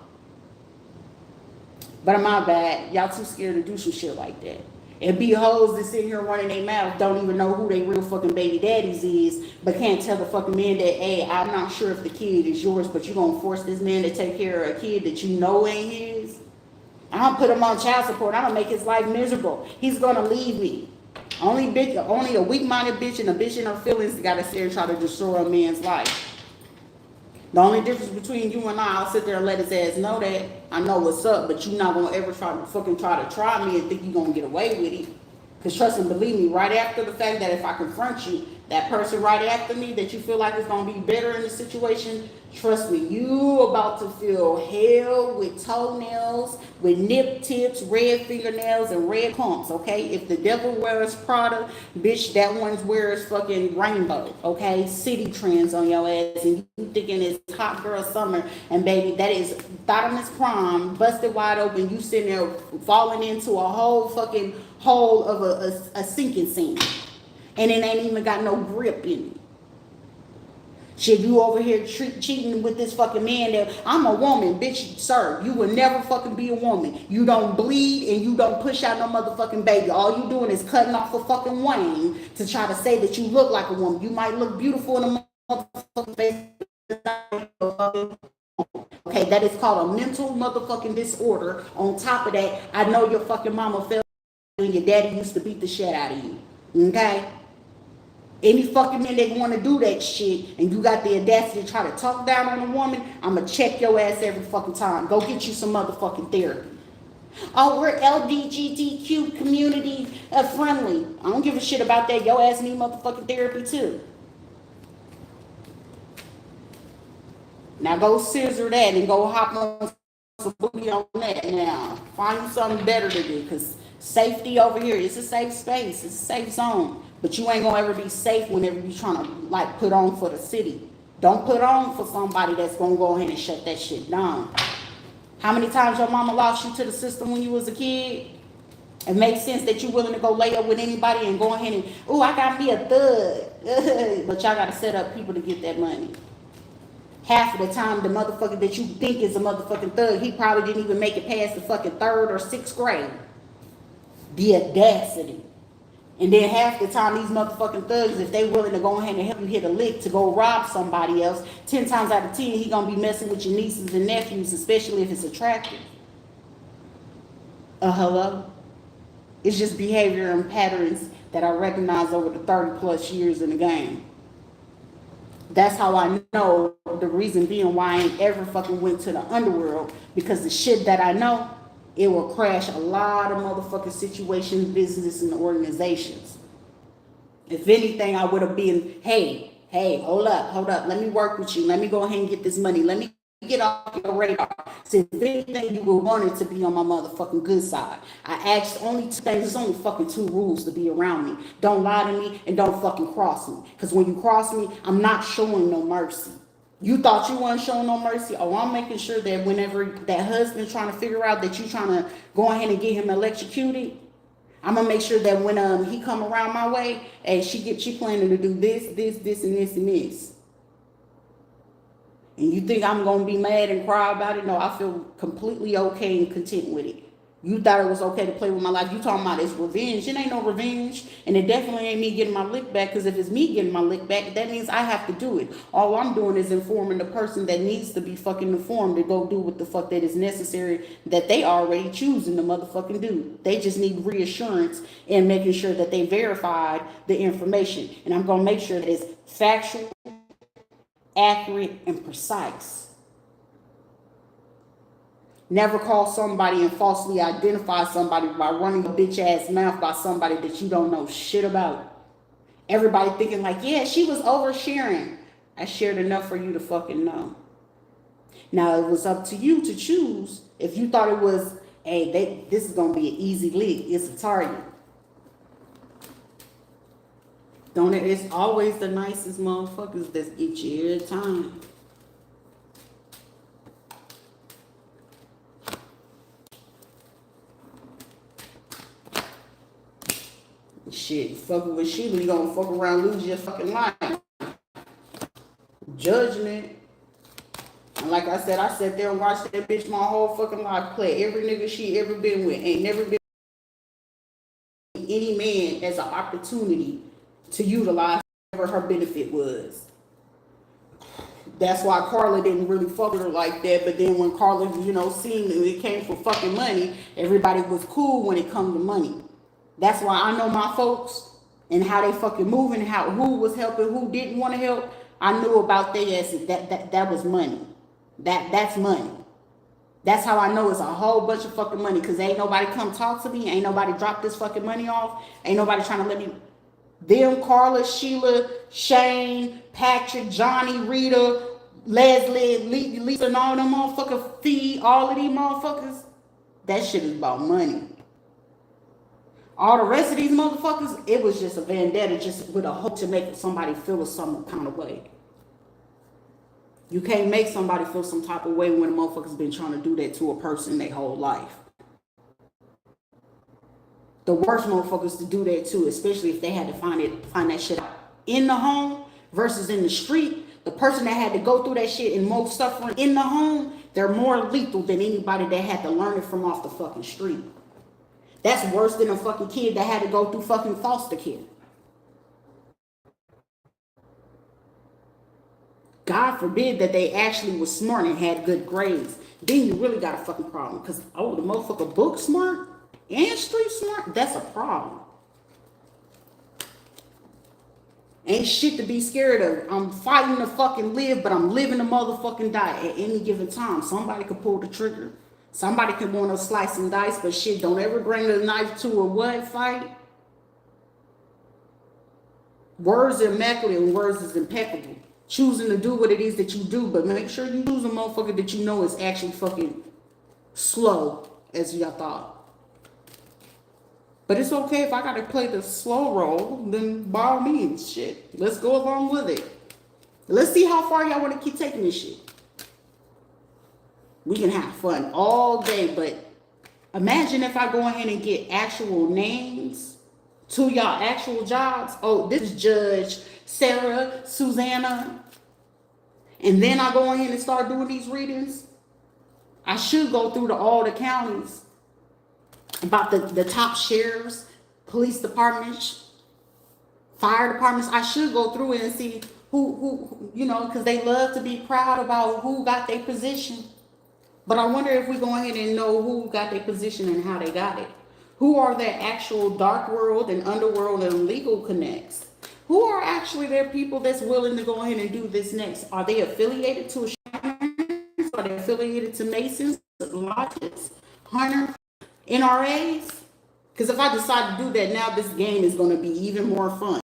But my bad, y'all too scared to do some shit like that. It be hoes that sit here running their mouth, don't even know who they real fucking baby daddies is, but can't tell the fucking man that, hey, I'm not sure if the kid is yours, but you gonna force this man to take care of a kid that you know ain't his? I don't put him on child support. I don't make his life miserable. He's gonna leave me. Only a weak-minded bitch and a bitch in her feelings gotta sit and try to destroy a man's life. The only difference between you and I'll sit there and let his ass know that I know what's up, but you're not gonna ever try to try me and think you're gonna get away with it. Because trust and believe me, right after the fact that if I confront you, that person right after me that you feel like is gonna be better in the situation, trust me, you about to feel hell with toenails, with nip tips, red fingernails, and red pumps, okay? If the devil wears Prada, bitch, that one wears fucking rainbow, okay? City trends on your ass, and you thinking it's hot girl summer, and baby, that is bottomless prom, busted wide open, you sitting there falling into a whole fucking hole of a sinking sand, and it ain't even got no grip in it. Shit, you over here cheating with this fucking man that I'm a woman, bitch, sir. You will never fucking be a woman. You don't bleed and you don't push out no motherfucking baby. All you doing is cutting off a fucking wing to try to say that you look like a woman. You might look beautiful in a motherfucking face. Okay, that is called a mental motherfucking disorder. On top of that, I know your fucking mama fell and your daddy used to beat the shit out of you. Okay? Any fucking man that want to do that shit and you got the audacity to try to talk down on a woman, I'm going to check your ass every fucking time. Go get you some motherfucking therapy. Oh, we're LGBTQ community friendly. I don't give a shit about that. Your ass need motherfucking therapy too. Now go scissor that and go hop on some booty on that now. Find something better to do, because safety over here, it's a safe space. It's a safe zone. But you ain't gonna ever be safe whenever you trying to like put on for the city. Don't put on for somebody that's gonna go ahead and shut that shit down. How many times your mama lost you to the system when you was a kid? It makes sense that you willing to go lay up with anybody and go ahead and, ooh, I got me a thug. But y'all gotta set up people to get that money. Half of the time, the motherfucker that you think is a motherfucking thug, he probably didn't even make it past the fucking 3rd or 6th grade. The audacity. And then half the time, these motherfucking thugs, if they willing to go ahead and help you hit a lick to go rob somebody else, 10 times out of 10, he gonna be messing with your nieces and nephews, especially if it's attractive. Hello? It's just behavior and patterns that I recognize over the 30 plus years in the game. That's how I know, the reason being why I ain't ever fucking went to the underworld, because the shit that I know, it will crash a lot of motherfucking situations, business, and organizations. If anything, I would have been, hey, hold up, let me work with you. Let me go ahead and get this money. Let me get off your radar. So if anything, you would want it to be on my motherfucking good side. I asked only 2 things. There's only fucking 2 rules to be around me. Don't lie to me and don't fucking cross me. Because when you cross me, I'm not showing no mercy. You thought you weren't showing no mercy? Oh, I'm making sure that whenever that husband trying to figure out that you trying to go ahead and get him electrocuted, I'm gonna make sure that when he come around my way, hey, she planning to do this, and this, and this. And you think I'm gonna be mad and cry about it? No, I feel completely okay and content with it. You thought it was okay to play with my life. You talking about it's revenge. It ain't no revenge. And it definitely ain't me getting my lick back, because if it's me getting my lick back, that means I have to do it. All I'm doing is informing the person that needs to be fucking informed to go do what the fuck that is necessary, that they already choosing to motherfucking do. They just need reassurance and making sure that they verified the information. And I'm gonna make sure that it's factual, accurate, and precise. Never call somebody and falsely identify somebody by running a bitch ass mouth by somebody that you don't know shit about. Everybody thinking like, yeah, she was oversharing. I shared enough for you to fucking know. Now it was up to you to choose. If you thought it was, hey, this is gonna be an easy lick, it's a target. Don't it? It's always the nicest motherfuckers that get you every time. Shit, fucking with Sheila, you gonna fuck around, lose your fucking life. Judgment. And like I said, I sat there and watched that bitch my whole fucking life play. Every nigga she ever been with ain't never been any man as an opportunity to utilize whatever her benefit was. That's why Carla didn't really fuck with her like that. But then when Carla, seen that it came for fucking money, everybody was cool when it come to money. That's why I know my folks and how they fucking moving, who was helping, who didn't want to help. I knew about their asses. That was money. That's money. That's how I know it's a whole bunch of fucking money, because ain't nobody come talk to me. Ain't nobody drop this fucking money off. Ain't nobody trying to let me. Them, Carla, Sheila, Shane, Patrick, Johnny, Rita, Leslie, Lisa, and all them motherfuckers, feed all of these motherfuckers. That shit is about money. All the rest of these motherfuckers, it was just a vendetta, just with a hope to make somebody feel a some kind of way. You can't make somebody feel some type of way when a motherfucker's been trying to do that to a person their whole life. The worst motherfuckers to do that too, especially if they had to find that shit out in the home versus in the street. The person that had to go through that shit and most suffering in the home, they're more lethal than anybody that had to learn it from off the fucking street. That's worse than a fucking kid that had to go through fucking foster care. God forbid that they actually was smart and had good grades. Then you really got a fucking problem. Because, the motherfucker book smart and street smart, that's a problem. Ain't shit to be scared of. I'm fighting to fucking live, but I'm living to motherfucking die at any given time. Somebody could pull the trigger. Somebody could want to slice and dice, but shit, don't ever bring the knife to a what fight. Words are immaculate and words is impeccable. Choosing to do what it is that you do, but make sure you choose a motherfucker that you know is actually fucking slow as y'all thought. But it's okay if I gotta play the slow role, then by all means, shit. Let's go along with it. Let's see how far y'all want to keep taking this shit. We can have fun all day, but imagine if I go ahead and get actual names to y'all actual jobs. Oh, this is Judge Sarah, Susanna. And then I go ahead and start doing these readings. I should go through all the counties about the top sheriffs, police departments, fire departments. I should go through it and see who because they love to be proud about who got their position. But I wonder if we go ahead and know who got their position and how they got it. Who are their actual dark world and underworld and legal connects? Who are actually their people that's willing to go ahead and do this next? Are they affiliated to shamans? Are they affiliated to Masons, Lodges, Hunter, NRAs? Because if I decide to do that now, this game is going to be even more fun.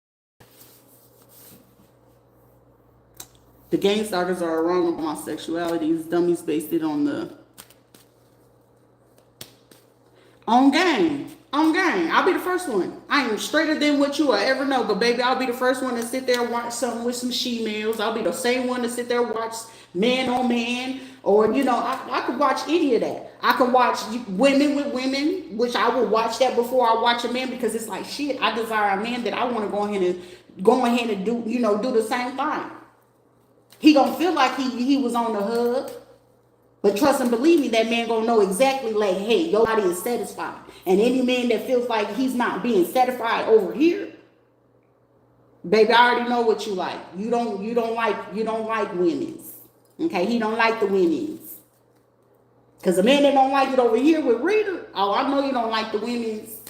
The game starters are wrong with my sexuality. These dummies based it on game. On game. I'll be the first one. I am straighter than what you will ever know. But baby, I'll be the first one to sit there and watch something with some she-males. I'll be the same one to sit there and watch man on man. Or, I could watch any of that. I could watch women with women, which I would watch that before I watch a man, because it's like shit, I desire a man that I want to go ahead and do, do the same thing. He gonna feel like he was on the hub. But trust and believe me, that man gonna know exactly like, hey, your body is satisfied. And any man that feels like he's not being satisfied over here, baby, I already know what you like. You don't like women's. Okay, he don't like the women's. Cause the man that don't like it over here with Rita, oh, I know you don't like the women's.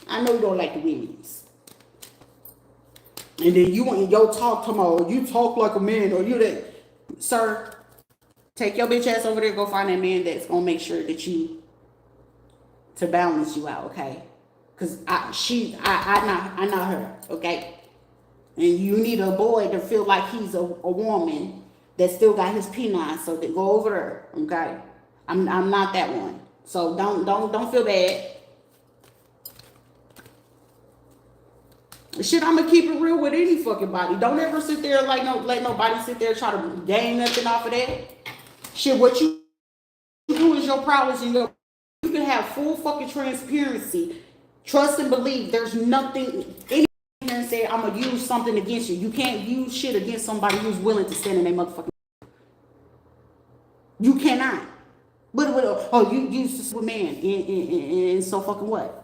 I know you don't like the women's. And then you want your talk tomorrow, you talk like a man, or you that, sir. Take your bitch ass over there, go find that man that's gonna make sure that to balance you out, okay? Cause I not her, okay? And you need a boy to feel like he's a woman that still got his penile, so that go over there, okay? I'm not that one. So don't feel bad. Shit, I'm gonna keep it real with any fucking body. Don't ever sit there like let nobody sit there and try to gain nothing off of that. Shit, what you do is your prowess, and you can have full fucking transparency, trust and believe. There's nothing anyone here and say I'm gonna use something against you. You can't use shit against somebody who's willing to stand in their motherfucking. You cannot. But you used to with man and so fucking what?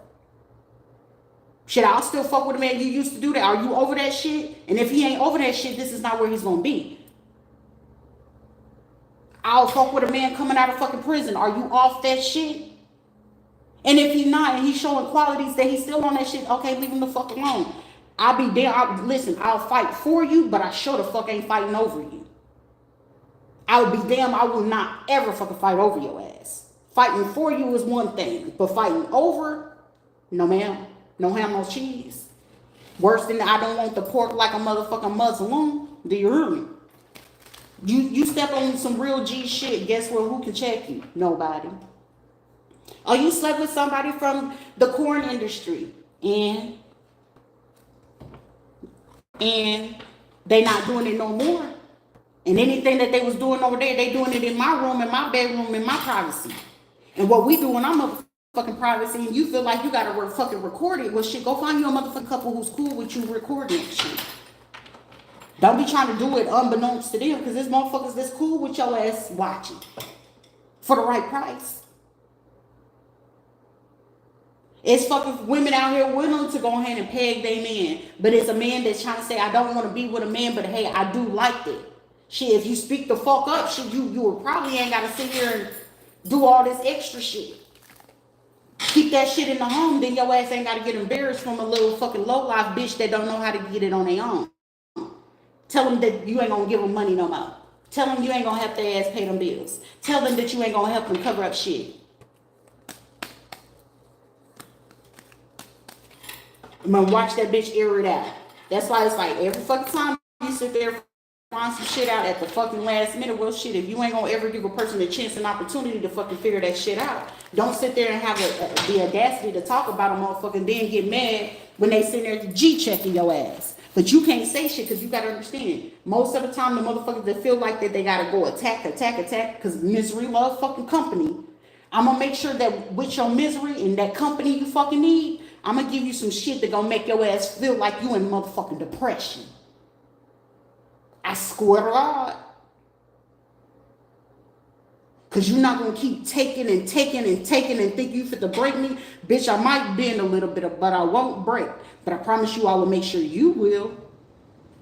Shit, I'll still fuck with a man you used to do that. Are you over that shit? And if he ain't over that shit, this is not where he's gonna be. I'll fuck with a man coming out of fucking prison. Are you off that shit? And if he's not, and he's showing qualities that he's still on that shit, okay, leave him the fuck alone. I'll be there. Listen, I'll fight for you, but I sure the fuck ain't fighting over you. I would be damn, I will not ever fucking fight over your ass. Fighting for you is one thing, but fighting over, no ma'am. No ham, no cheese. Worse than I don't want the pork like a motherfucking Muslim. Do you hear me? You step on some real G shit, guess what? Who can check you? Nobody. Oh, you slept with somebody from the corn industry, and they not doing it no more. And anything that they was doing over there, they doing it in my room, in my bedroom, in my privacy. And what we do in our motherfucking privacy, and you feel like you gotta fucking record it, well shit, go find you a motherfucking couple who's cool with you recording shit. Don't be trying to do it unbeknownst to them, because there's motherfuckers that's cool with your ass watching for the right price. It's fucking women out here willing to go ahead and peg their man, but it's a man that's trying to say, I don't want to be with a man, but hey, I do like it. Shit, if you speak the fuck up, shit, you probably ain't gotta sit here and do all this extra shit. Keep that shit in the home, then your ass ain't gotta get embarrassed from a little fucking low-life bitch that don't know how to get it on their own. Tell them that you ain't gonna give them money no more. Tell them you ain't gonna help their ass pay them bills. Tell them that you ain't gonna help them cover up shit. I'm gonna watch that bitch air it out. That's why it's like every fucking time you sit there and find some shit out at the fucking last minute. Well, shit, if you ain't gonna ever give a person a chance and opportunity to fucking figure that shit out, don't sit there and have the audacity to talk about a motherfucker and then get mad when they sit there G-checking your ass. But you can't say shit, because you gotta understand, most of the time the motherfuckers that feel like that they gotta go attack, because misery love fucking company. I'm gonna make sure that with your misery and that company you fucking need, I'm gonna give you some shit that gonna make your ass feel like you in motherfucking depression. I swear to God. Because you're not gonna keep taking and think you fit to break me. Bitch, I might bend a little bit, but I won't break. But I promise you I will make sure you will.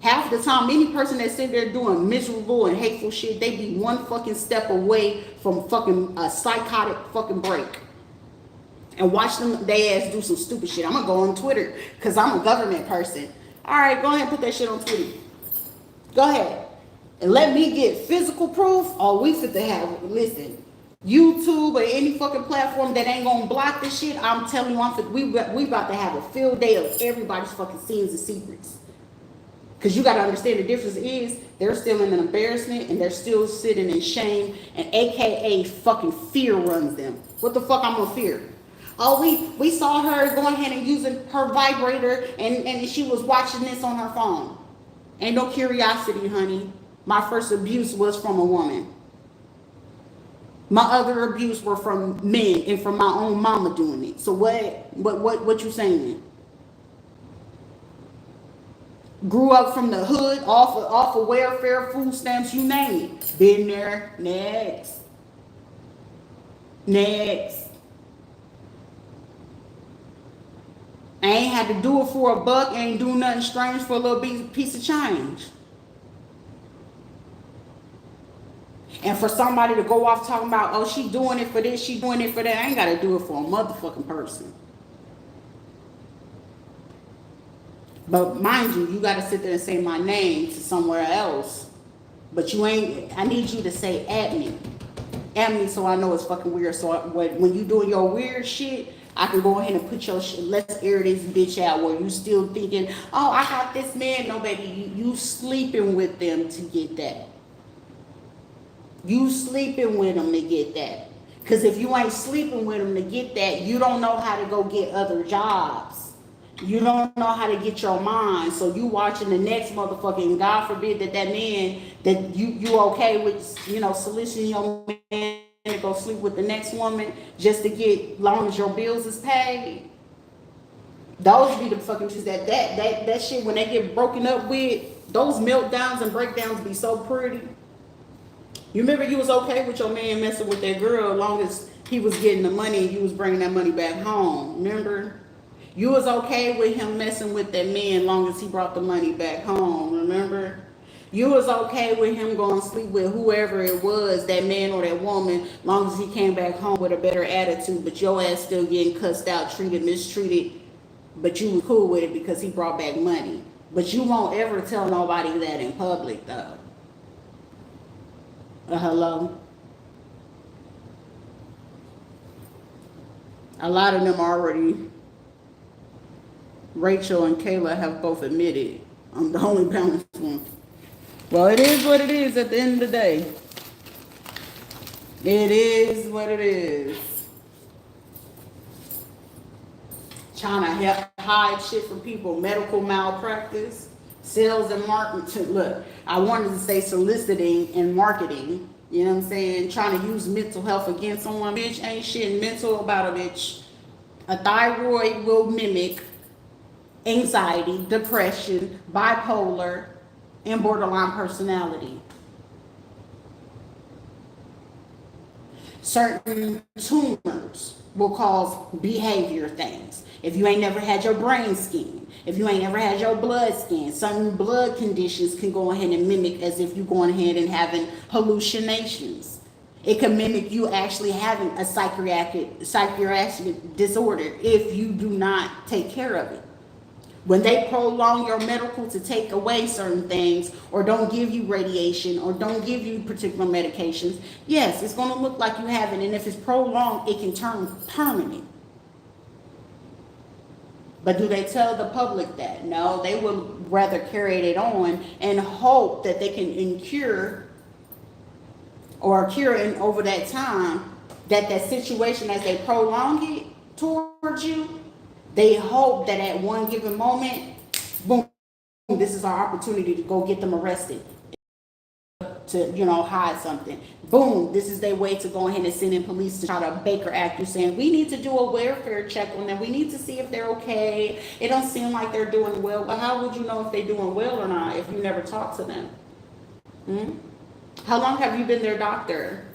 Half the time, any person that's sitting there doing miserable and hateful shit, they be one fucking step away from fucking a psychotic fucking break. And watch them, they ass do some stupid shit. I'm gonna go on Twitter, because I'm a government person. All right, go ahead and put that shit on Twitter. Go ahead. And let me get physical proof. Oh, we fit to have, listen, YouTube or any fucking platform that ain't gonna block this shit. I'm telling you, we about to have a field day of everybody's fucking sins and secrets. Because you gotta understand the difference is they're still in an embarrassment and they're still sitting in shame, and AKA fucking fear runs them. What the fuck I'm gonna fear? Oh, we saw her going ahead and using her vibrator, and she was watching this on her phone. Ain't no curiosity, honey. My first abuse was from a woman. My other abuse were from men and from my own mama doing it. So what you saying? Grew up from the hood, off of welfare, food stamps, you name it. Been there. Next. Next. I ain't had to do it for a buck. Ain't do nothing strange for a little piece of change. And for somebody to go off talking about, oh, she doing it for this, she doing it for that, I ain't got to do it for a motherfucking person. But mind you, you got to sit there and say my name to somewhere else. But you ain't, I need you to say at me. At me so I know it's fucking weird. So when you doing your weird shit, I can go ahead and put your shit, let's air this bitch out where you still thinking, oh, I got this man. No, baby, you sleeping with them to get that. You sleeping with them to get that. Because if you ain't sleeping with them to get that, you don't know how to go get other jobs. You don't know how to get your mind. So you watching the next motherfucker, and God forbid that man, that you okay with, soliciting your man to go sleep with the next woman just to get, long as your bills is paid. Those be the fucking shit that shit when they get broken up with, those meltdowns and breakdowns be so pretty. You remember you was okay with your man messing with that girl as long as he was getting the money and you was bringing that money back home. Remember? You was okay with him messing with that man as long as he brought the money back home. Remember? You was okay with him going to sleep with whoever it was, that man or that woman, as long as he came back home with a better attitude, but your ass still getting cussed out, treated, mistreated, but you was cool with it because he brought back money. But you won't ever tell nobody that in public, though. Hello? A lot of them already, Rachel and Kayla have both admitted, I'm the only balanced one. Well, it is what it is at the end of the day. It is what it is. Trying to hide shit from people, medical malpractice, sales and marketing. Look, I wanted to say soliciting and marketing. You know what I'm saying? Trying to use mental health against someone. Bitch, ain't shit mental about a bitch. A thyroid will mimic anxiety, depression, bipolar, and borderline personality. Certain tumors will cause behavior things. If you ain't never had your brain scan, if you ain't never had your blood scan, certain blood conditions can go ahead and mimic as if you're going ahead and having hallucinations. It can mimic you actually having a psychiatric disorder if you do not take care of it. When they prolong your medical to take away certain things, or don't give you radiation, or don't give you particular medications, yes, it's going to look like you have it. And if it's prolonged, it can turn permanent. But do they tell the public that? No, they would rather carry it on and hope that they can cure it over that time, that situation, as they prolong it towards you, they hope that at one given moment, boom, this is our opportunity to go get them arrested, to, hide something. Boom, this is their way to go ahead and send in police to try to Baker Act you, saying, we need to do a welfare check on them. We need to see if they're okay. It don't seem like they're doing well. But how would you know if they're doing well or not if you never talk to them? How long have you been their doctor?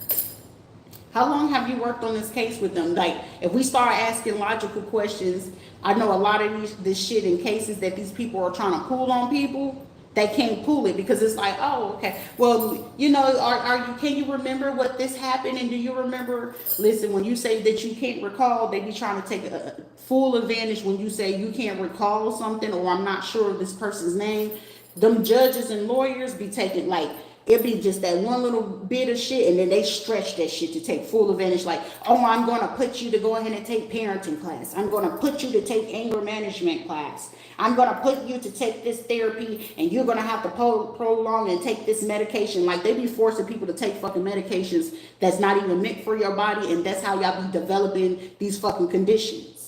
How long have you worked on this case with them? Like, if we start asking logical questions, I know a lot of this shit in cases that these people are trying to pull on people, they can't pull it because it's like, oh, okay. Well, can you remember what this happened? And do you remember, listen, when you say that you can't recall, they be trying to take a full advantage when you say you can't recall something, or I'm not sure of this person's name. Them judges and lawyers be taking, like, It be just that one little bit of shit, and then they stretch that shit to take full advantage. Like, oh, I'm going to put you to go ahead and take parenting class. I'm going to put you to take anger management class. I'm going to put you to take this therapy, and you're going to have to prolong and take this medication. Like, they be forcing people to take fucking medications that's not even meant for your body, and that's how y'all be developing these fucking conditions.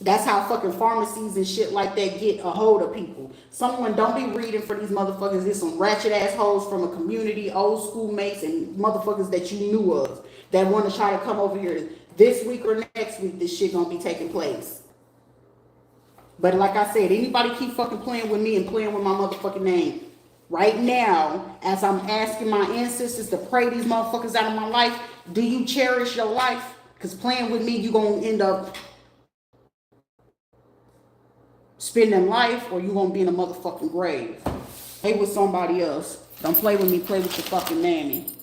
That's how fucking pharmacies and shit like that get a hold of people. Someone don't be reading for these motherfuckers. There's some ratchet assholes from a community, old school mates, and motherfuckers that you knew of that want to try to come over here this week or next week. This shit gonna be taking place. But like I said, anybody keep fucking playing with me and playing with my motherfucking name. Right now, as I'm asking my ancestors to pray these motherfuckers out of my life, do you cherish your life? Because playing with me, you gonna end up spending life, or you gonna be in a motherfucking grave. Play with somebody else. Don't play with me, play with your fucking mammy.